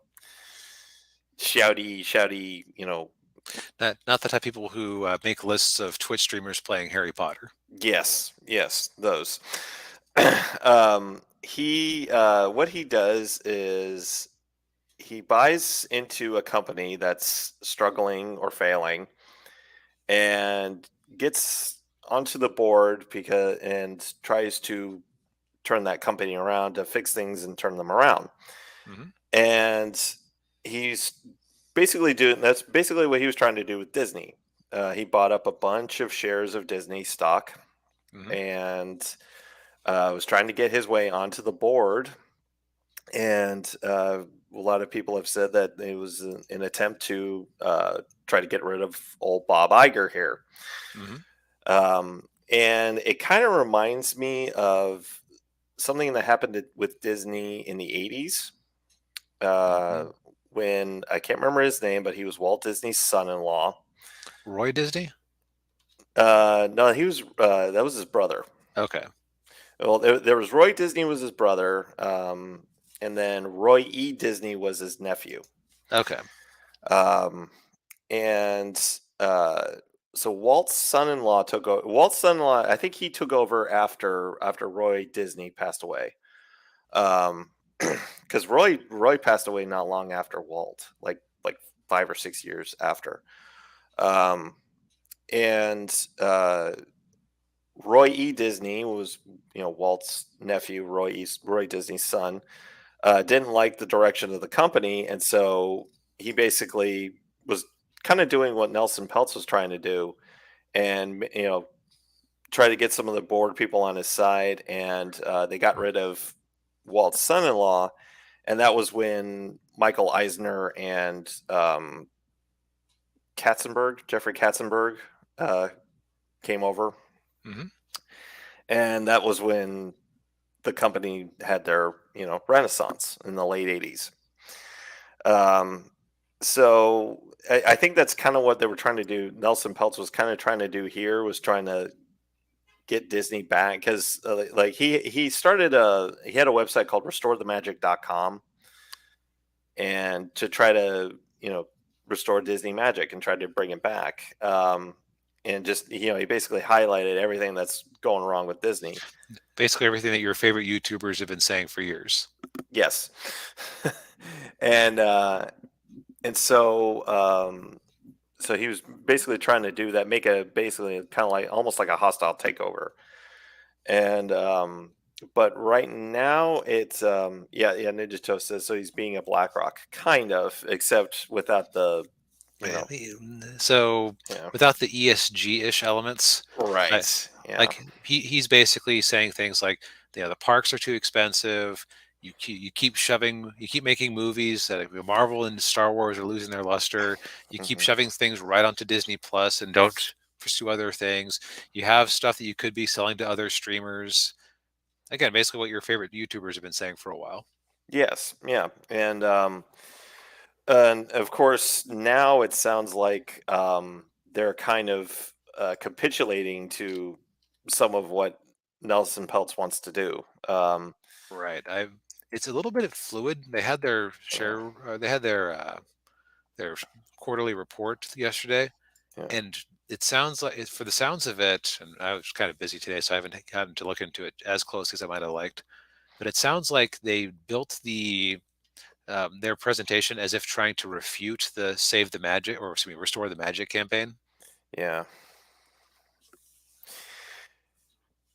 shouty Not the type of people who make lists of Twitch streamers playing Harry Potter. yes those. He what he does is he buys into a company that's struggling or failing and gets onto the board and tries to turn that company around to fix things and turn them around. Hmm. And he's that's basically what he was trying to do with Disney. He bought up a bunch of shares of Disney stock Hmm. and was trying to get his way onto the board. And a lot of people have said that it was an attempt to try to get rid of old Bob Iger here. Hmm. And it kind of reminds me of something that happened with Disney in the 80s, uh, Hmm. when I can't remember his name, but he was Walt Disney's son-in-law. Roy Disney? No, he was that was his brother. Okay. Well, there was Roy Disney was his brother, and then Roy E. Disney was his nephew. Okay. Um, and so Walt's son-in-law took over. Walt's son-in-law, I think he took over after Roy Disney passed away. Because Roy passed away not long after Walt, like 5 or 6 years after. Um, and Roy E. Disney was, Walt's nephew, Roy Disney's son, didn't like the direction of the company, and so he basically was kind of doing what Nelson Peltz was trying to do, and try to get some of the board people on his side, and they got rid of Walt's son-in-law, and that was when Michael Eisner and Jeffrey Katzenberg, uh, came over, Hmm. and that was when the company had their renaissance in the late '80s. Um, so I think that's kind of what they were trying to do. Nelson Peltz was kind of trying to do here, was trying to get Disney back, because like he started he had a website called restorethemagic.com, and to try to restore Disney Magic and try to bring it back. And just he basically highlighted everything that's going wrong with Disney. Basically everything that your favorite YouTubers have been saying for years. Yes. and so he was basically trying to do that, make a basically kind of like almost like a hostile takeover. And but right now it's yeah, Ninja Toast says so he's being a BlackRock, kind of, except without the you know So yeah without the ESG-ish elements, I, right yeah like he's basically saying things like, the parks are too expensive. You keep making movies that Marvel and Star Wars are losing their luster. You keep hmm shoving things right onto Disney Plus and don't pursue other things. You have stuff that you could be selling to other streamers. Again, basically what your favorite YouTubers have been saying for a while. yes yeah and of course now it sounds like they're kind of capitulating to some of what Nelson Peltz wants to do. Right. It's a little bit fluid. They had their Yeah, share. They had their quarterly report yesterday, yeah, and it sounds like, for the sounds of it, and I was kind of busy today, so I haven't gotten to look into it as close as I might have liked. But it sounds like they built their presentation as if trying to refute the Save the Magic, or excuse me, Restore the Magic campaign. yeah.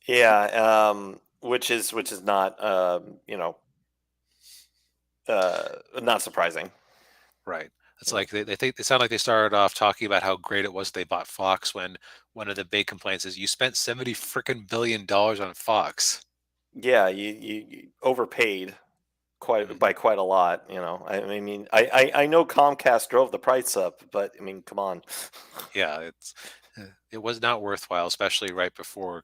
Yeah, which is not not surprising. Right. It's Yeah. like they sound like they started off talking about how great it was they bought Fox, when one of the big complaints is you spent 70 freaking $billion on Fox. Yeah, you overpaid Hmm. quite a lot. I mean, I know Comcast drove the price up, but I mean, come on. Yeah, it was not worthwhile, especially right before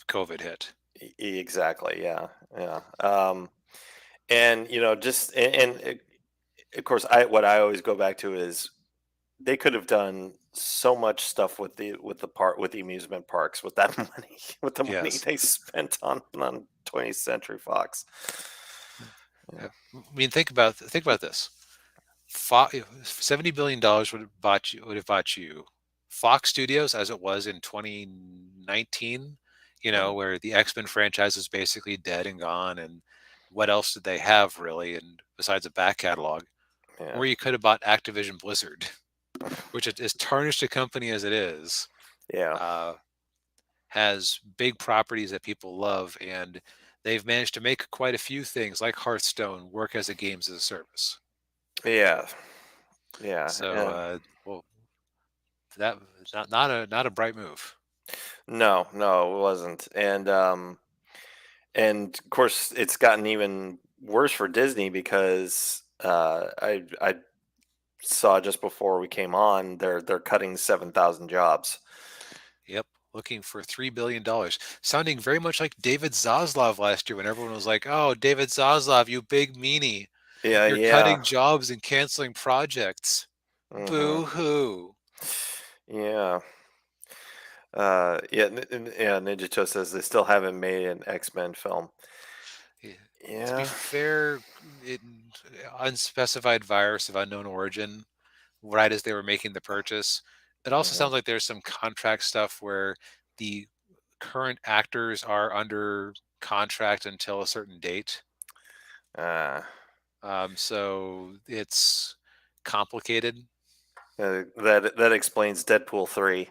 COVID hit. Exactly. Yeah, yeah. And just and of course, I always go back to is they could have done so much stuff with the amusement parks with that money, with the money Yes. they spent on 20th Century Fox. I Yeah, mean, think about this. $70 billion would have bought you Fox Studios, as it was in 2019. mhm, Where the X-Men franchise is basically dead and gone, and what else did they have really, and besides a back catalog? yeah, Or you could have bought Activision Blizzard, which is as tarnished a company as it is, yeah, uh, has big properties that people love, and they've managed to make quite a few things like Hearthstone work as a games as a service. yeah, yeah. So, well, that not a bright move. No, no, it wasn't, and of course it's gotten even worse for Disney because I saw just before we came on they're cutting 7,000 jobs. Yep, looking for $3 billion, sounding very much like David Zaslav last year when everyone was like, "Oh, David Zaslav, you big meanie." Yeah, You're yeah. cutting jobs and canceling projects. Hmm. Boo hoo. Yeah. Yeah, yeah. Ninja Cho says they still haven't made an X-Men film. Yeah. To be Yeah. fair, it, unspecified virus of unknown origin, right as they were making the purchase. It also Hmm. sounds like there's some contract stuff where the current actors are under contract until a certain date. Uh, So it's complicated. that explains Deadpool 3.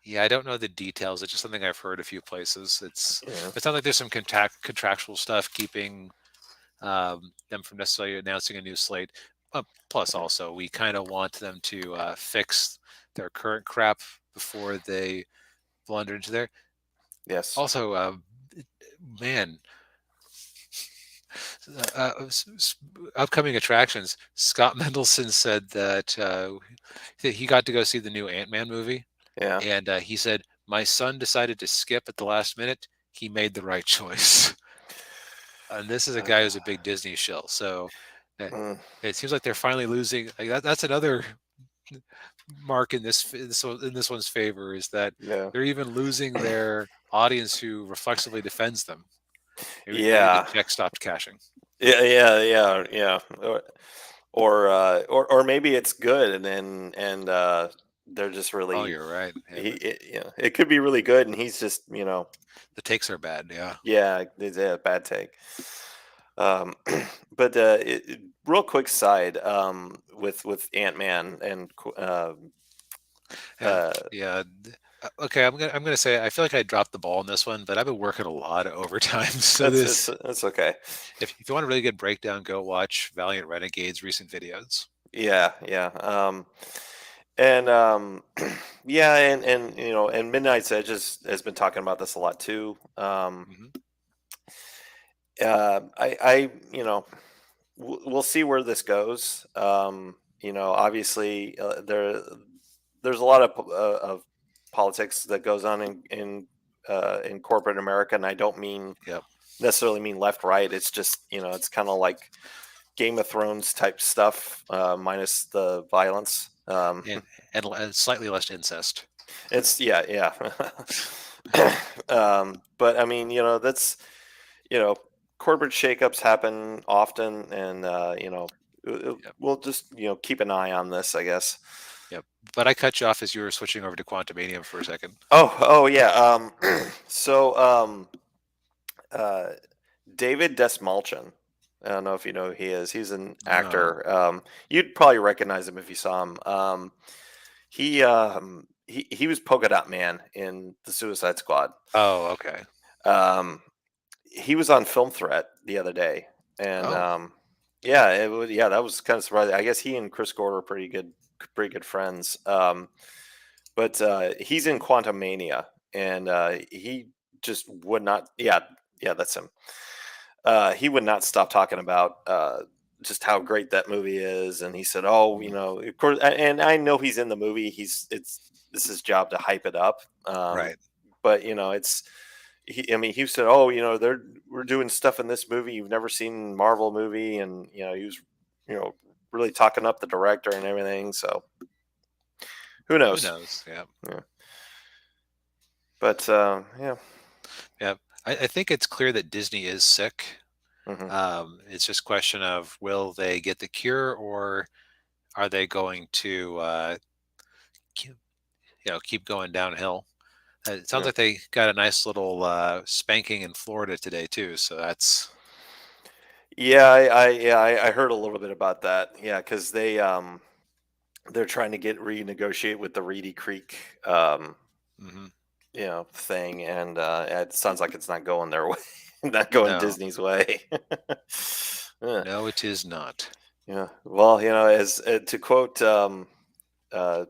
Yeah, I don't know the details. It's just something I've heard a few places. Yeah. It sounds like there's some contractual stuff keeping them from necessarily announcing a new slate. Plus, Mhm. also, we kind of want them to fix their current crap before they blunder into there. Yes. Also, man, upcoming attractions. Scott Mendelson said that he got to go see the new Ant-Man movie, Yeah. and he said, "My son decided to skip at the last minute. He made the right choice." And this is a guy Uh, who's a big Disney shill, so uh, mm, it seems like they're finally losing. Like that's another mark in in this one's favor is that yeah. they're even losing their audience who reflexively defends them. Maybe the Yeah. check stopped cashing. Yeah. Yeah. Yeah. Yeah. Or maybe it's good, and they're just Oh, really you're right. Yeah, it could be really good, and he's just the takes are bad. Yeah. yeah, it's a bad take. Um, but real quick side with Ant Man and And uh, yeah. Okay, I'm gonna say I feel like I dropped the ball on this one, but I've been working a lot of overtime. So that's it's this, that's okay. if you want a really good breakdown, go watch Valiant Renegade's recent videos. Yeah, yeah. And yeah, and and Midnight's Edge has been talking about this a lot too. Hmm. I we'll see where this goes. Obviously, there's a lot of politics that goes on in corporate America, and I don't mean Yep. necessarily mean left right. It's just it's kind of like Game of Thrones type stuff, minus the violence. And and slightly less incest. It's yeah, yeah. But I mean, that's you know, corporate shakeups happen often, and Yep. we'll just keep an eye on this, I guess. Yep. But I cut you off as you were switching over to Quantumanium for a second. Oh yeah. So uh, David Desmalchin. I don't know if you know who he is. He's an No. actor. You'd probably recognize him if you saw him. He was Polka Dot Man in the Suicide Squad. Oh, okay. Um, he was on Film Threat the other day, and Oh, yeah, yeah, that was kind of surprising. I guess he and Chris Gore are pretty good friends. But he's in Quantum Mania, and he just would not. Yeah, yeah, that's him. He would not stop talking about just how great that movie is, and he said, "Oh, mm, of course." And I know he's in the movie. It's his job to hype it up. right. But it's I mean, he said, "Oh, we're doing stuff in this movie you've never seen in Marvel movie," and he was, you know, really talking up the director and everything. So who Who knows? knows? Yeah. Yeah. But yeah. Yeah. I think it's clear that Disney is sick. Hmm. It's just a question of will they get the cure or are they going to keep, keep going downhill? It sounds Yeah. like they got a nice little spanking in Florida today too. So that's Yeah, I heard a little bit about that. Yeah, because they're trying to renegotiate with the Reedy Creek mhm. thing, and it sounds like it's not going their way, not going No, Disney's way. Yeah. no, it is not. Yeah. Well, as to quote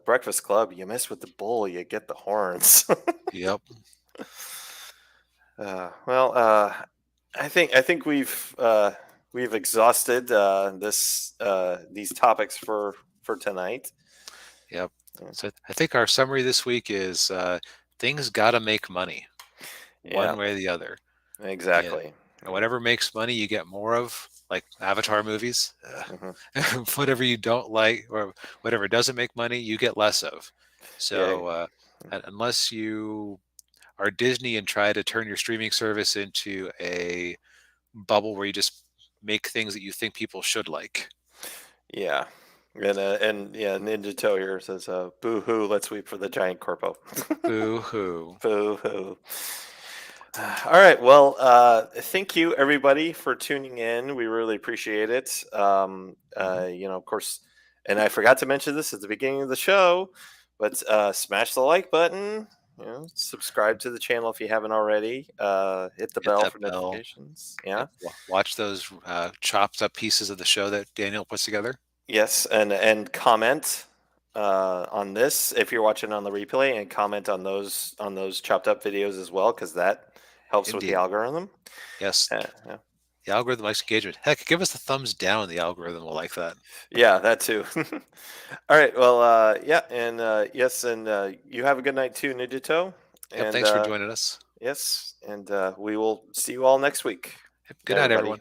Breakfast Club, you mess with the bull, you get the horns. Yep, Well, I think we've exhausted these topics for tonight. yep. So I think our summary this week is things got to make money one Yeah, way or the other. And exactly. And whatever makes money, you get more of, like Avatar movies. Mhm. Whatever you don't like or whatever doesn't make money, you get less of. Yeah. So unless you are Disney and try to turn your streaming service into a bubble where you just make things that you think people should like. Yeah. And yeah, Ninja Toe here says, "Boo hoo! Let's weep for the giant corpo." Boo hoo. Boo hoo! All right. Well, thank you everybody for tuning in. We really appreciate it. Of course, and I forgot to mention this at the beginning of the show, but smash the like button. Subscribe to the channel if you haven't already. Hit the Hit bell that for bell. notifications. Yeah. Yep. Watch those chopped up pieces of the show that Daniel puts together. Yes, and comment on this if you're watching on the replay, and comment on those chopped up videos as well, because that helps with the Indeed. algorithm. Yes. Yeah, The algorithm likes engagement. Heck, give us the thumbs down. The algorithm will like that. yeah, that too. All right, well, yeah, and yes, and you have a good night too, Nidito. Yep. And Thanks for joining us. yes, and we will see you all next week. Yep, Good good night, night, everybody. everyone.